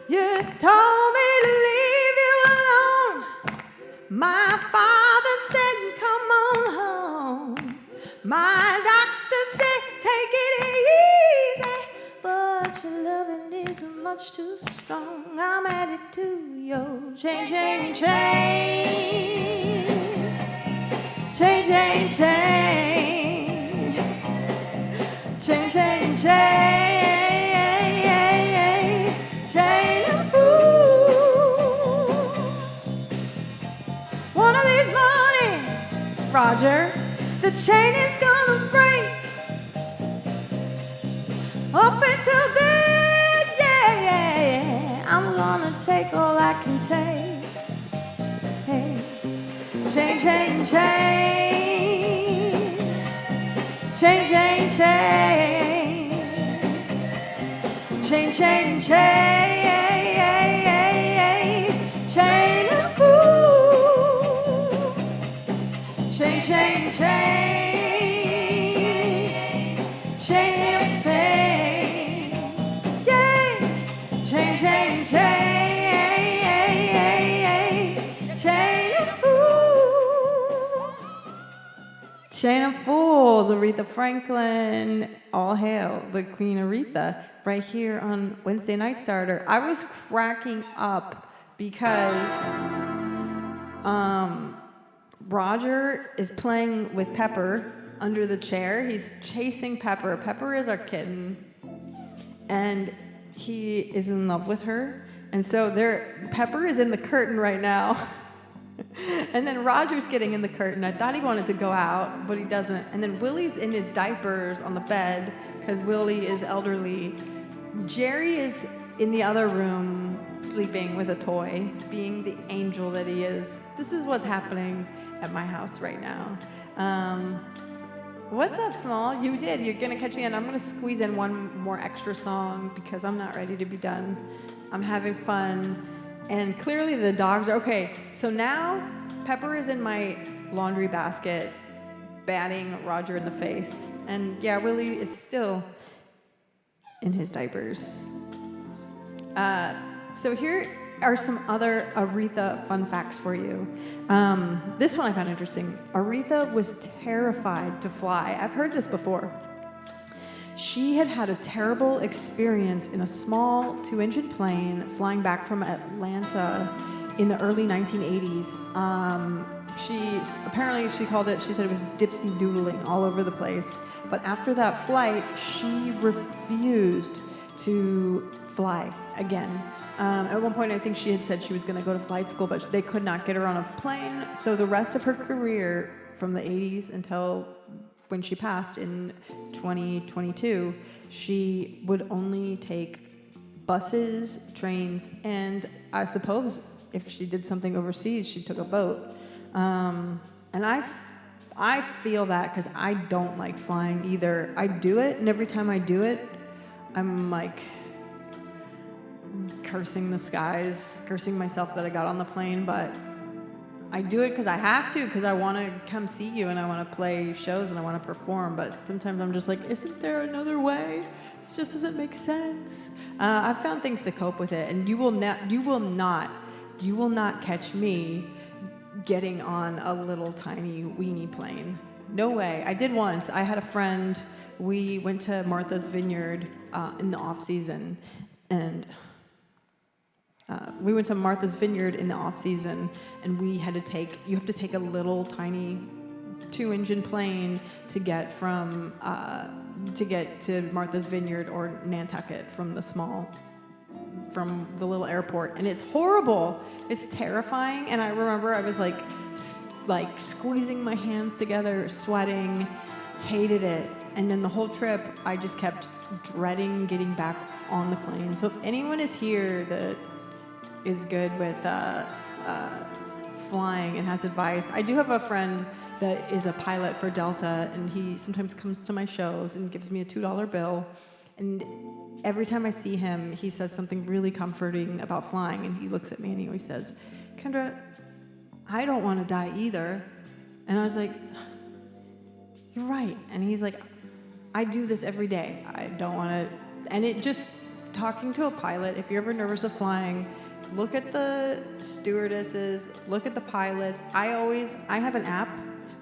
You told me to leave you alone. My father said, come on home. My doctor said, take it easy. But your loving is much too strong. I'm added to your chain, chain, chain. Chain, chain, chain. Chain, chain, chain. Chain of fools. One of these mornings, Roger, the chain is gonna break. Up until then, yeah, I'm gonna take all I can take. Hey, chain, chain, chain, chain, chain, chain, chain, chain, chain, chain of fool, chain, chain, chain, chain of pain, yeah, chain, chain, chain. Chain of Fools, Aretha Franklin, all hail the Queen Aretha, right here on Wednesday Night Starter. I was cracking up because Roger is playing with Pepper under the chair. He's chasing Pepper. Pepper is our kitten, and he is in love with her. And so Pepper is in the curtain right now. And then Roger's getting in the curtain. I thought he wanted to go out, but he doesn't. And then Willie's in his diapers on the bed because Willie is elderly. Jerry is in the other room sleeping with a toy, being the angel that he is. This is what's happening at my house right now. What's up, Small? You did. You're going to catch the end. I'm going to squeeze in one more extra song because I'm not ready to be done. I'm having fun. And clearly the dogs are okay. So now Pepper is in my laundry basket, batting Roger in the face. And yeah, Willie is still in his diapers. So here are some other Aretha fun facts for you. This one I found interesting. Aretha was terrified to fly. I've heard this before. She had had a terrible experience in a small 2-engine plane flying back from Atlanta in the early 1980s. She said it was dipsy doodling all over the place. But after that flight, she refused to fly again. At one point, I think she had said she was going to go to flight school, but they could not get her on a plane. So the rest of her career from the 80s until when she passed in 2022, she would only take buses, trains, and I suppose if she did something overseas, she took a boat. And I feel that because I don't like flying either. I do it, and every time I do it, I'm like cursing the skies, cursing myself that I got on the plane, but I do it because I have to, because I want to come see you and I want to play shows and I want to perform. But sometimes I'm just like, isn't there another way? It just doesn't make sense. I've found things to cope with it, and you will not catch me getting on a little tiny weenie plane. No way. I did once. I had a friend. We went to Martha's Vineyard in the off season, and we went to Martha's Vineyard in the off season, and you have to take a little tiny 2-engine plane to get to Martha's Vineyard or Nantucket from the little airport, and it's horrible. It's terrifying, and I remember I was like squeezing my hands together, sweating, hated it, and then the whole trip I just kept dreading getting back on the plane. So if anyone is here that is good with flying and has advice. I do have a friend that is a pilot for Delta, and he sometimes comes to my shows and gives me a $2 bill. And every time I see him, he says something really comforting about flying, and he looks at me and he always says, Kendra, I don't want to die either. And I was like, you're right. And he's like, I do this every day. I don't want to. And it just, talking to a pilot, if you're ever nervous of flying, look at the stewardesses, look at the pilots. I have an app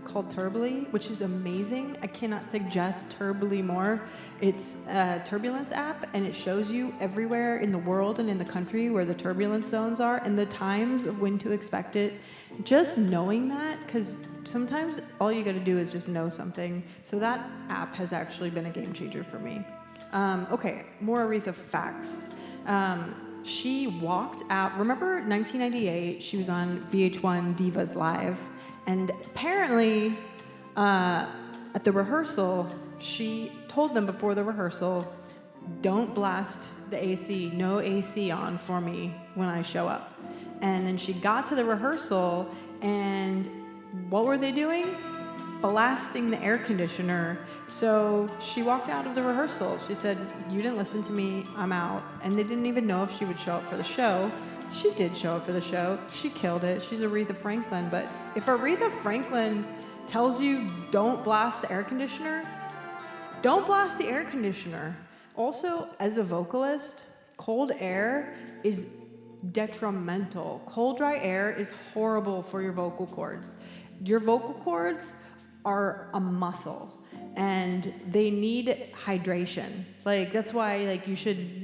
called Turbly, which is amazing. I cannot suggest Turbly more. It's a turbulence app, and it shows you everywhere in the world and in the country where the turbulence zones are and the times of when to expect it. Just knowing that, because sometimes all you got to do is just know something. So that app has actually been a game changer for me. Okay, more Aretha facts. She walked out, remember 1998, she was on VH1 Divas Live, and apparently at the rehearsal, she told them before the rehearsal, don't blast the AC, no AC on for me when I show up. And then she got to the rehearsal, and what were they doing? Blasting the air conditioner. So she walked out of the rehearsal. She said, "You didn't listen to me, I'm out." And they didn't even know if she would show up for the show. She did show up for the show. She killed it. She's Aretha Franklin. But if Aretha Franklin tells you don't blast the air conditioner, don't blast the air conditioner. Also, as a vocalist, cold air is detrimental. Cold, dry air is horrible for your vocal cords. Your vocal cords are a muscle, and they need hydration. Like, that's why, like,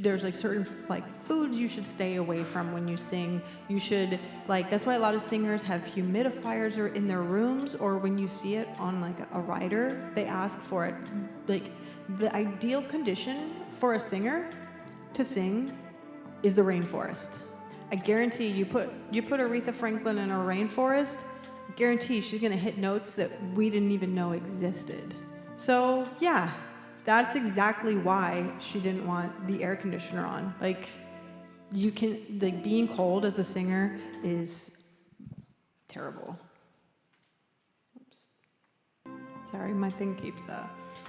there's like certain like foods you should stay away from when you sing. You should, like, that's why a lot of singers have humidifiers or in their rooms, or when you see it on like a rider, they ask for it. Like, the ideal condition for a singer to sing is the rainforest. I guarantee you put Aretha Franklin in a rainforest, I guarantee she's gonna hit notes that we didn't even know existed. So yeah, that's exactly why she didn't want the air conditioner on. Like, being cold as a singer is terrible. Oops. Sorry, my thing keeps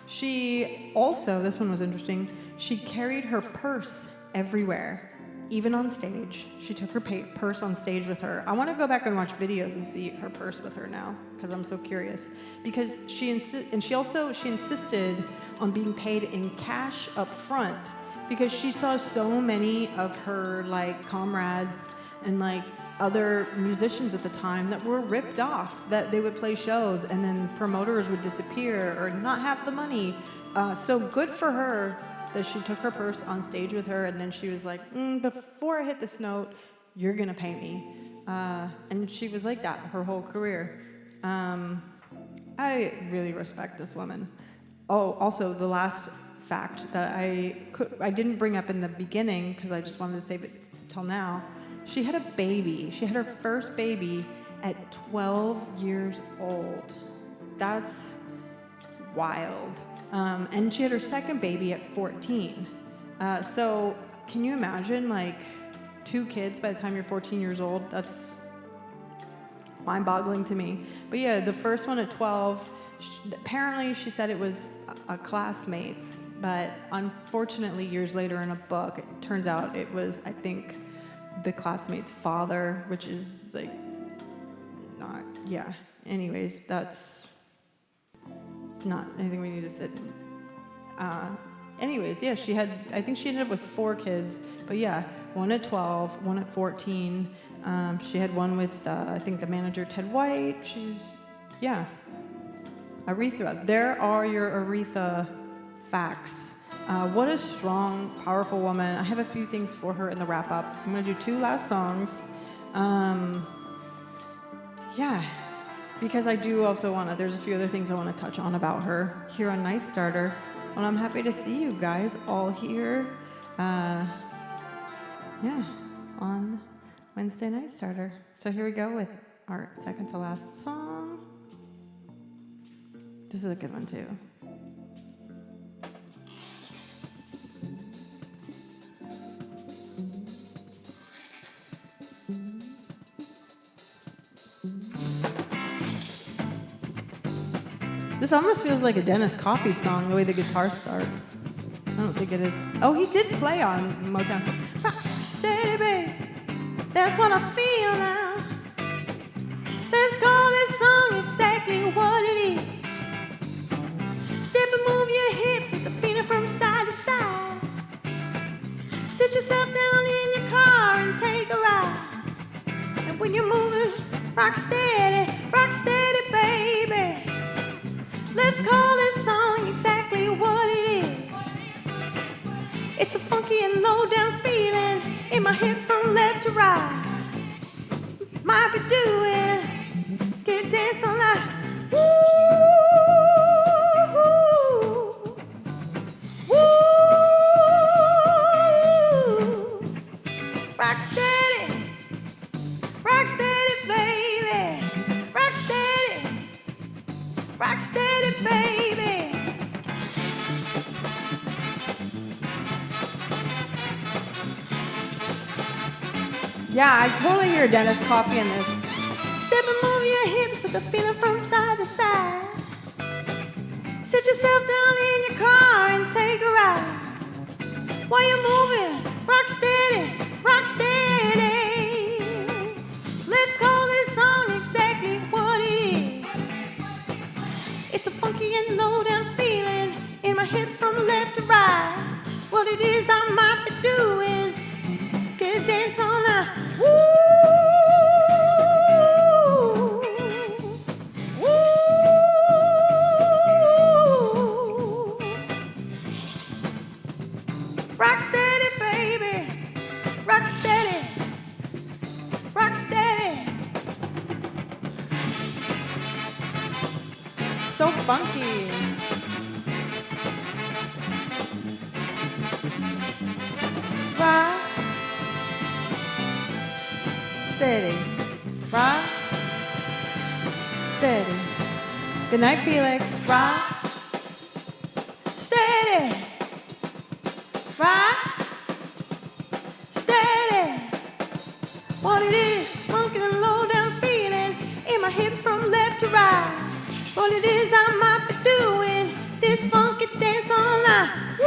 She also, this one was interesting, she carried her purse everywhere, even on stage. She took her purse on stage with her. I want to go back and watch videos and see her purse with her now, because I'm so curious. Because she insisted on being paid in cash up front, because she saw so many of her like comrades and like other musicians at the time that were ripped off, that they would play shows and then promoters would disappear or not have the money. So good for her that she took her purse on stage with her, and then she was like, before I hit this note, you're gonna pay me. And she was like that her whole career. I really respect this woman. Oh, also the last fact that I didn't bring up in the beginning because I just wanted to save it till now. She had a baby. She had her first baby at 12 years old. That's wild. And she had her second baby at 14. So can you imagine, like, 2 kids by the time you're 14 years old? That's mind-boggling to me. But yeah, the first one at 12, apparently she said it was a classmate's, but unfortunately years later in a book, it turns out it was, I think, the classmate's father, which is like not, yeah. Anyways, that's not anything we need to sit. Anyways, yeah, I think she ended up with 4 kids, but yeah, one at 12, one at 14. She had one with, I think, the manager, Ted White. Yeah. Aretha. There are your Aretha facts. What a strong, powerful woman. I have a few things for her in the wrap-up. I'm going to do 2 last songs. Yeah, because I do also want to, there's a few other things I want to touch on about her here on Night Starter. Well, I'm happy to see you guys all here, yeah, on Wednesday Night Starter. So here we go with our second to last song. This is a good one too. This almost feels like a Dennis Coffey song, the way the guitar starts. I don't think it is. Oh, he did play on Motown. Steady, babe, that's what I feel now. Let's call this song exactly what it is. Step and move your hips with the feeling from side to side. Sit yourself down in your car and take a ride. And when you're moving, rock steady, baby. Let's call this song exactly what it is. It's a funky and low down feeling in my hips from left to right. Might be doing, get dancing like, woo, woo. Rock steady, baby. Rock steady, baby. Yeah, I totally hear Dennis Coffey in this. Step and move your hips with the feeling from side to side. Sit yourself down in your car and take a ride. While you're moving, rock steady, rock steady. Let's call this song exactly what it is. It's a funky and low-down feeling in my hips from left to right. What it is I might be doing, get a dance on the woo, woo. Rock steady, baby, rock steady, rock steady. So funky. Rock steady, rock steady. Good night, Felix. Rock steady, rock steady. What it is, funky and low down feeling in my hips from left to right. What it is I might be doing, this funky dance all night. Woo!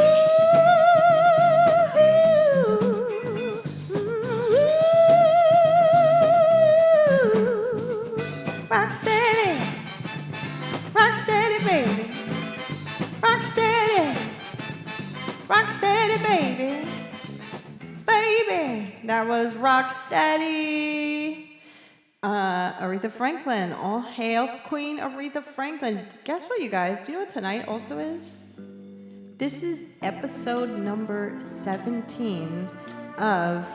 Rock steady, baby. Rock steady, baby. Baby, that was Rock Steady. Aretha Franklin. All hail Queen Aretha Franklin. Guess what, you guys? Do you know what tonight also is? This is episode number 17 of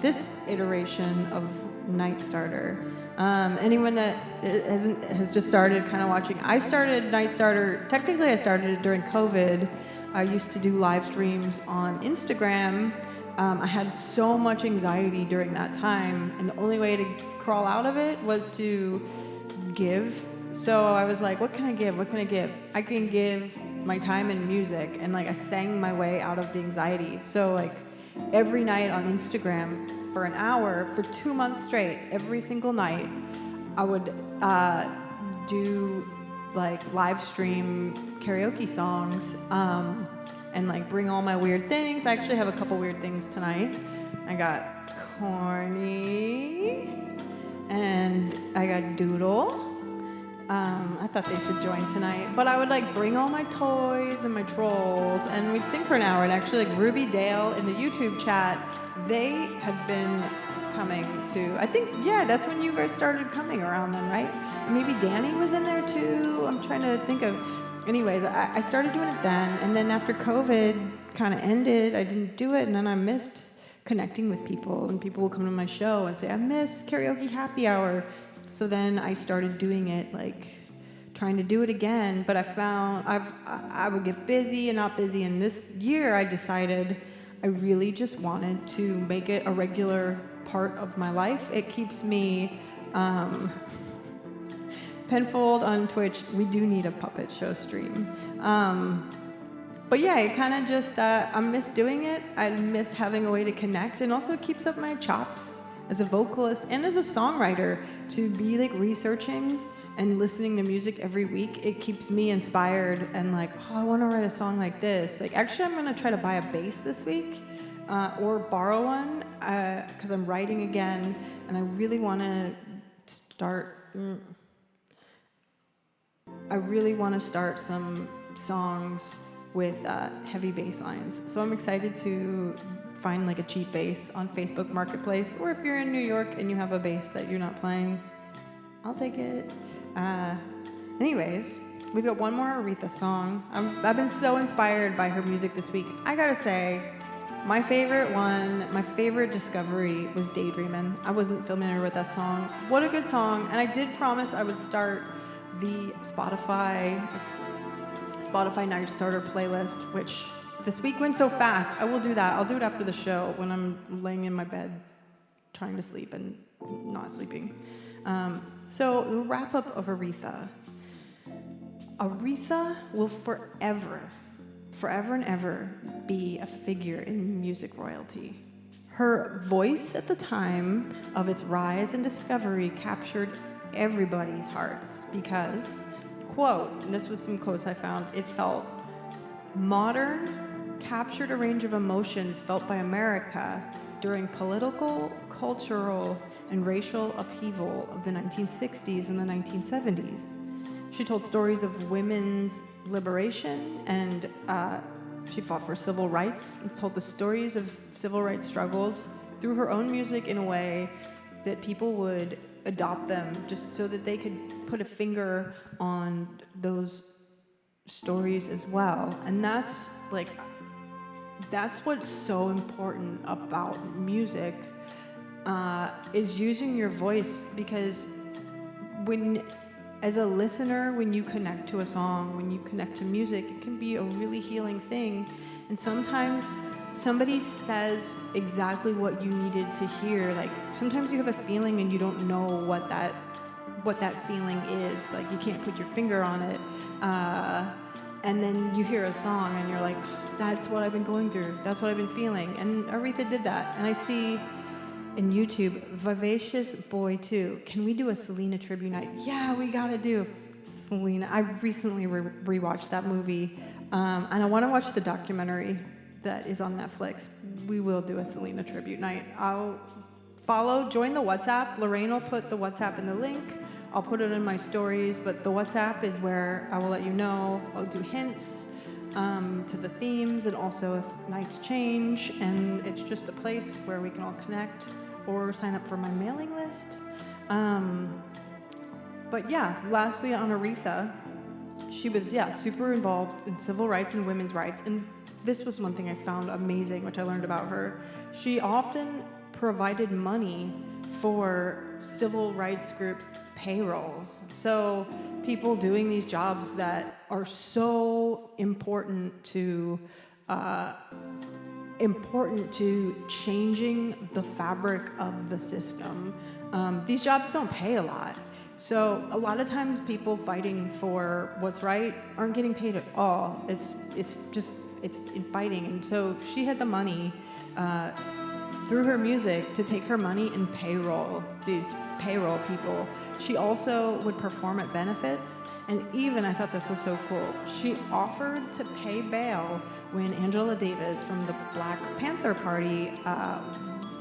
this iteration of Night Starter. Anyone that has just started kind of watching, I started Night Starter, technically I started it during COVID. I used to do live streams on Instagram. I had so much anxiety during that time, and the only way to crawl out of it was to give. So I was like, what can I give? What can I give? I can give my time in music, and like I sang my way out of the anxiety. So like every night on Instagram for an hour for 2 months straight, every single night, I would do like live stream karaoke songs and like bring all my weird things. I actually have a couple weird things tonight. I got Corny and I got Doodle. I thought they should join tonight, but I would like bring all my toys and my trolls and we'd sing for an hour. And actually like Ruby Dale in the YouTube chat, they had been coming to, I think, yeah, that's when you guys started coming around then, right? Maybe Danny was in there too. I'm trying to think of, anyways, I started doing it then, and then after COVID kind of ended, I didn't do it, and then I missed connecting with people, and people will come to my show and say, I miss karaoke happy hour. So then I started doing it, like trying to do it again, but I found I would get busy and not busy, and this year I decided I really just wanted to make it a regular part of my life. It keeps me, Penfold on Twitch, we do need a puppet show stream. But yeah, it kind of just, I miss doing it. I missed having a way to connect, and also it keeps up my chops as a vocalist and as a songwriter to be like researching and listening to music every week. It keeps me inspired and like, oh, I want to write a song like this. Like actually I'm going to try to buy a bass this week or borrow one because I'm writing again, and I really want to start some songs with heavy bass lines. So I'm excited to find like a cheap bass on Facebook Marketplace, or if you're in New York and you have a bass that you're not playing, I'll take it. Anyways, we've got one more Aretha song. I've been so inspired by her music this week. I gotta say, my favorite discovery was Daydreamin'. I wasn't familiar with that song. What a good song. And I did promise I would start the Spotify Night Starter playlist, which this week went so fast. I will do that. I'll do it after the show when I'm laying in my bed trying to sleep and not sleeping. So the wrap up of Aretha. Aretha will forever and ever be a figure in music royalty. Her voice at the time of its rise and discovery captured everybody's hearts because, quote, and this was some quotes I found, it felt modern, captured a range of emotions felt by America during political, cultural, and racial upheaval of the 1960s and the 1970s. She told stories of women's liberation and she fought for civil rights and told the stories of civil rights struggles through her own music in a way that people would adopt them just so that they could put a finger on those stories as well. And that's what's so important about music, is using your voice, because as a listener, when you connect to a song, when you connect to music, it can be a really healing thing. And sometimes somebody says exactly what you needed to hear. Like sometimes you have a feeling and you don't know what that feeling is. Like you can't put your finger on it. And then you hear a song and you're like, that's what I've been going through. That's what I've been feeling. And Aretha did that. And I see in YouTube, Vivacious Boy 2. Can we do a Selena tribute night? Yeah, we gotta do Selena. I recently rewatched that movie, and I want to watch the documentary that is on Netflix. We will do a Selena tribute night. I'll join the WhatsApp. Lorraine will put the WhatsApp in the link. I'll put it in my stories, but the WhatsApp is where I will let you know. I'll do hints to the themes, and also if nights change, and it's just a place where we can all connect or sign up for my mailing list. But yeah, lastly on Aretha, she was, super involved in civil rights and women's rights, and this was one thing I found amazing, which I learned about her. She often provided money for civil rights groups' payrolls. So people doing these jobs that are so important to changing the fabric of the system. These jobs don't pay a lot. So a lot of times people fighting for what's right aren't getting paid at all. It's in fighting. And so she had the money through her music to take her money and payroll these payroll people. She also would perform at benefits, and even, I thought this was so cool, she offered to pay bail when Angela Davis from the Black Panther Party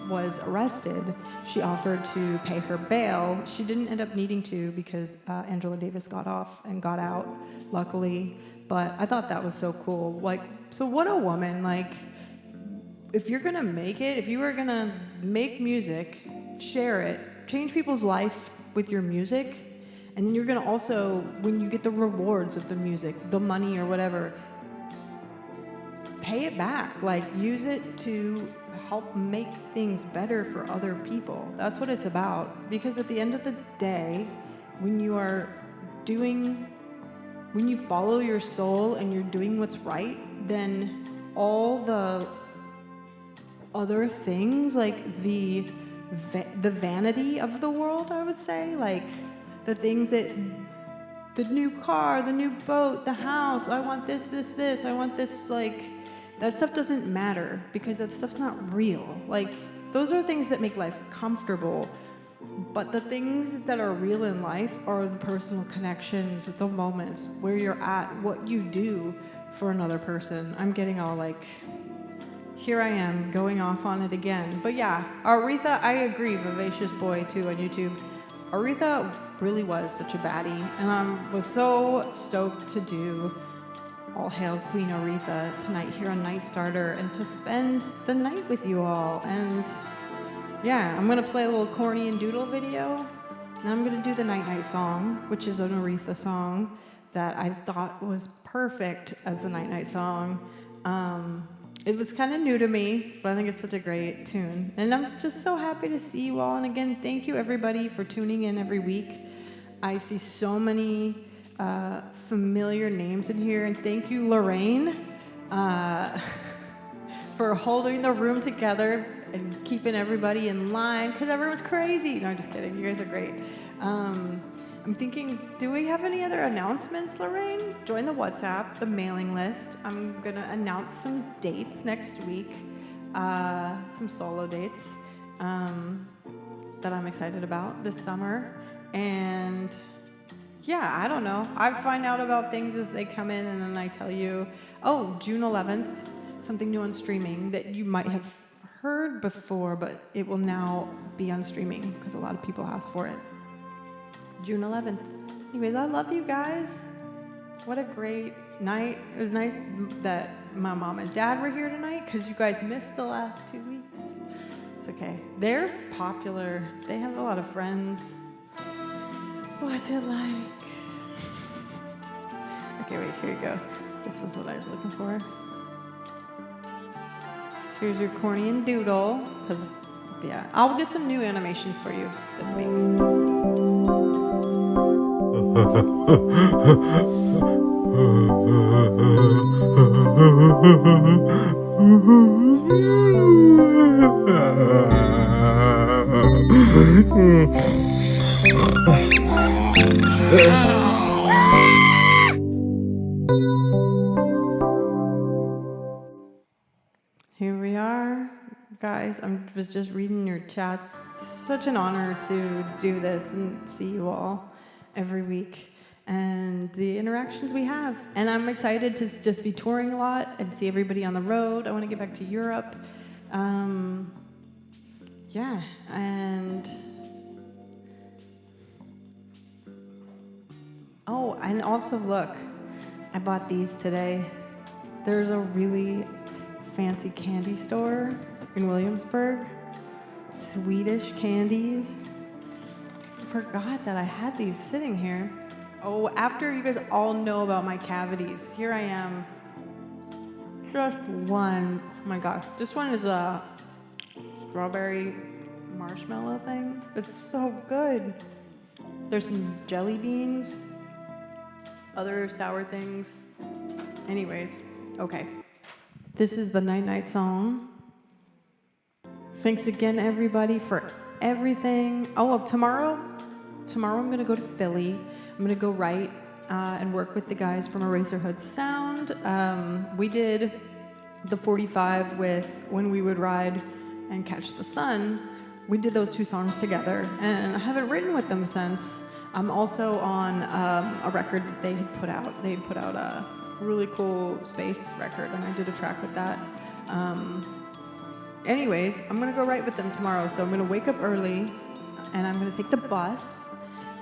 was arrested. She offered to pay her bail. She didn't end up needing to because Angela Davis got off and got out, luckily. But I thought that was so cool. Like, so what a woman. Like, if you're gonna make it, if you were gonna make music, share it, change people's life with your music, and then you're gonna also, when you get the rewards of the music, the money or whatever, pay it back. Like, use it to help make things better for other people. That's what it's about. Because at the end of the day, when you follow your soul and you're doing what's right, then all the other things, like the vanity of the world, I would say, like the things that, the new car, the new boat, the house, I want this, I want this, like, that stuff doesn't matter because that stuff's not real. Like, those are things that make life comfortable, but the things that are real in life are the personal connections, the moments, where you're at, what you do for another person. I'm getting all like, here I am going off on it again. But yeah, Aretha, I agree, Vivacious Boy 2 on YouTube. Aretha really was such a baddie, and I was so stoked to do All Hail Queen Aretha tonight here on Night Starter and to spend the night with you all. And yeah, I'm gonna play a little corny and doodle video, and I'm gonna do the Night Night song, which is an Aretha song that I thought was perfect as the Night Night song. It was kind of new to me, but I think it's such a great tune. And I'm just so happy to see you all. And again, thank you everybody for tuning in every week. I see so many familiar names in here. And thank you, Lorraine, for holding the room together and keeping everybody in line, because everyone's crazy. No, I'm just kidding. You guys are great. I'm thinking, do we have any other announcements, Lorraine? Join the WhatsApp, the mailing list. I'm going to announce some dates next week. some solo dates that I'm excited about this summer. And yeah, I don't know. I find out about things as they come in, and then I tell you, oh, June 11th, something new on streaming that you might have heard before, but it will now be on streaming because a lot of people asked for it. June 11th. Anyways, I love you guys. What a great night. It was nice that my mom and dad were here tonight because you guys missed the last 2 weeks. It's okay. They're popular. They have a lot of friends. What's it like? Okay, wait, here you go. This was what I was looking for. Here's your corny and doodle, because, yeah, I'll get some new animations for you this week. Here we are, guys. I was just reading your chats. It's such an honor to do this and see you all every week and the interactions we have. And I'm excited to just be touring a lot and see everybody on the road. I want to get back to Europe. Yeah, and oh, and also look, I bought these today. There's a really fancy candy store in Williamsburg. Swedish candies. Forgot that I had these sitting here. Oh, after you guys all know about my cavities, here I am. Just one. Oh my gosh. This one is a strawberry marshmallow thing. It's so good. There's some jelly beans, other sour things. Anyways, okay. This is the Night Night song. Thanks again, everybody, for everything. Oh, tomorrow I'm going to go to Philly. I'm going to go write and work with the guys from Eraserhood Sound. We did the 45 with When We Would Ride and Catch the Sun. We did those two songs together, and I haven't written with them since. I'm also on a record that they had put out. They had put out a really cool space record, and I did a track with that. Anyways, I'm gonna go write with them tomorrow, so I'm gonna wake up early, and I'm gonna take the bus,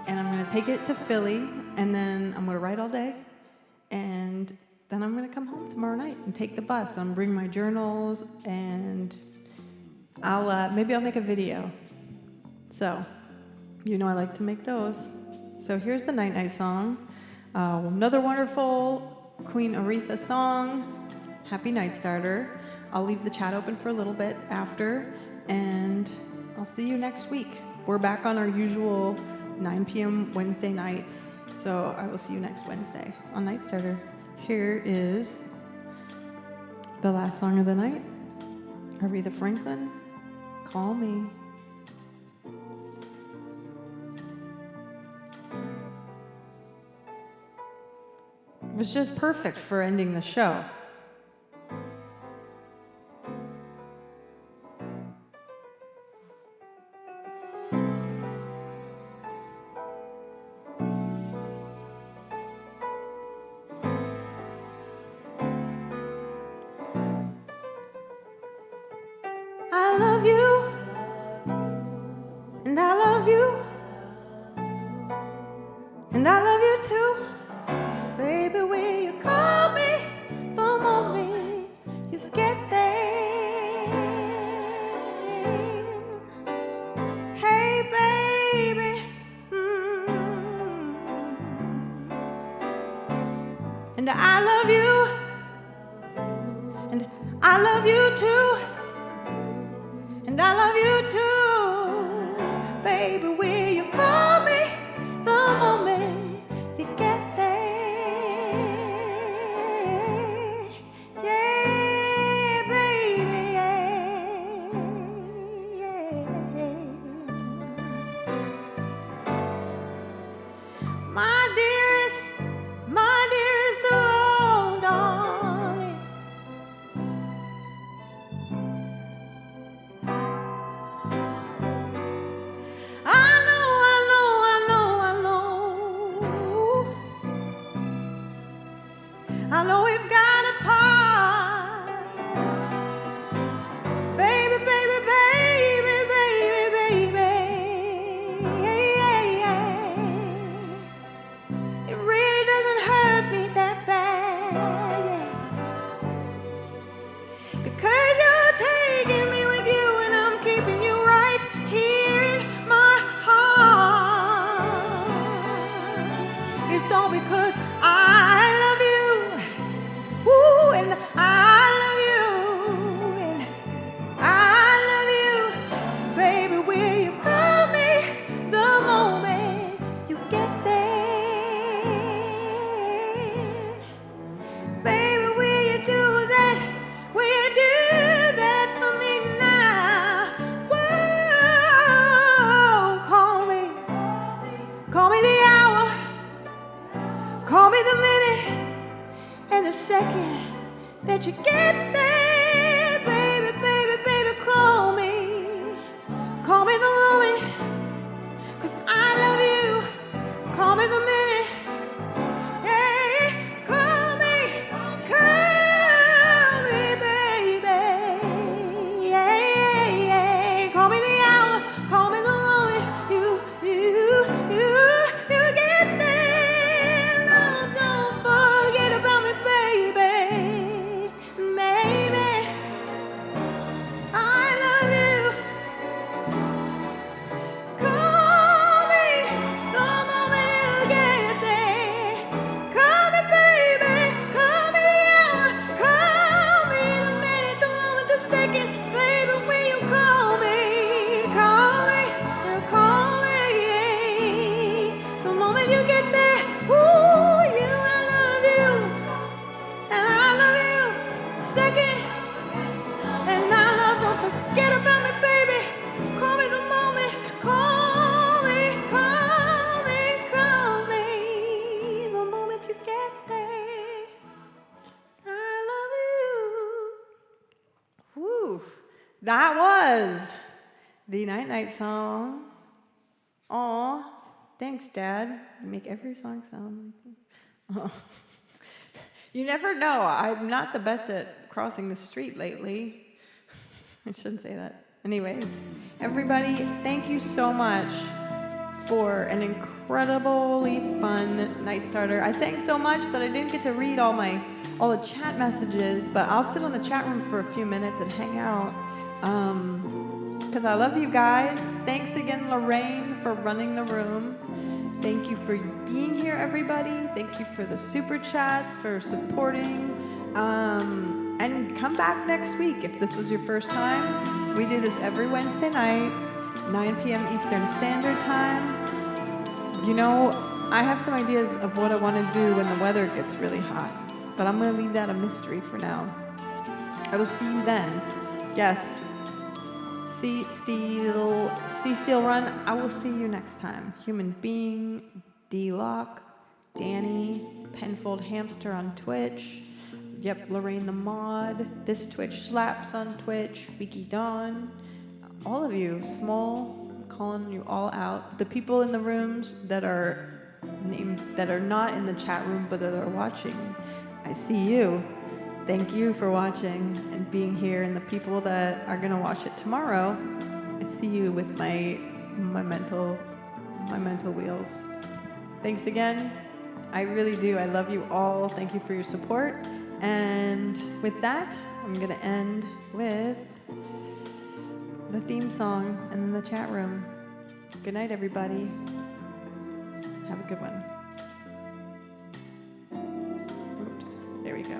and I'm gonna take it to Philly, and then I'm gonna write all day, and then I'm gonna come home tomorrow night and take the bus. I'm gonna bring my journals, and maybe I'll make a video. So, you know I like to make those. So here's the Night Night song. Another wonderful Queen Aretha song, Happy Night Starter. I'll leave the chat open for a little bit after, and I'll see you next week. We're back on our usual 9 p.m. Wednesday nights, so I will see you next Wednesday on Night Starter. Here is the last song of the night, Aretha Franklin, Call Me. It was just perfect for ending the show. I love you, and I love you, and I love you too. Baby, will you call me the moment you get there? Hey, baby. And I love you. And I love you too. And I love you too. Baby, will you call me the moment you get there? My dearest, oh, darling. me the minute and the second that you get there, baby, baby, baby, call me. Call me the moment, 'cause I love you. Call me the minute, yeah, call me, baby, yeah, yeah, yeah. Call me the hour, call me the moment, you get there. No, don't forget about me, baby, baby, I love you. Call me the moment you get there. Call me, baby. Call me the hour. Call me the minute, the moment, the second. Baby, will you call me? Call me. Call me. The moment you get there. Ooh, I love you. And I love you. Second. And I love, don't forget about me, baby. Call me the moment. Call me, call me, call me. The moment you get there. I love you. Whew. That was the Night song. Aw. Thanks, Dad. You make every song sound like oh. You never know. I'm not the best at crossing the street lately. I shouldn't say that. Anyways, everybody, thank you so much for an incredibly fun night starter. I sang so much that I didn't get to read all the chat messages, but I'll sit on the chat room for a few minutes and hang out. Because I love you guys. Thanks again, Lorraine, for running the room. Thank you for being here, everybody. Thank you for the super chats, for supporting. And come back next week if this was your first time. We do this every Wednesday night, 9 p.m. Eastern Standard Time. You know, I have some ideas of what I want to do when the weather gets really hot, but I'm going to leave that a mystery for now. I will see you then. Yes. See Steel Run. I will see you next time. Human Being, D-Lock, Danny, Penfold Hamster on Twitch. Yep, Lorraine the Mod. This Twitch Slaps on Twitch. Wiki Dawn. All of you, Small, calling you all out. The people in the rooms that are named, that are not in the chat room but that are watching, I see you. Thank you for watching and being here, and the people that are gonna watch it tomorrow, I see you with my mental wheels. Thanks again. I really do. I love you all. Thank you for your support. And with that, I'm going to end with the theme song and then the chat room. Good night, everybody. Have a good one. Oops. There we go.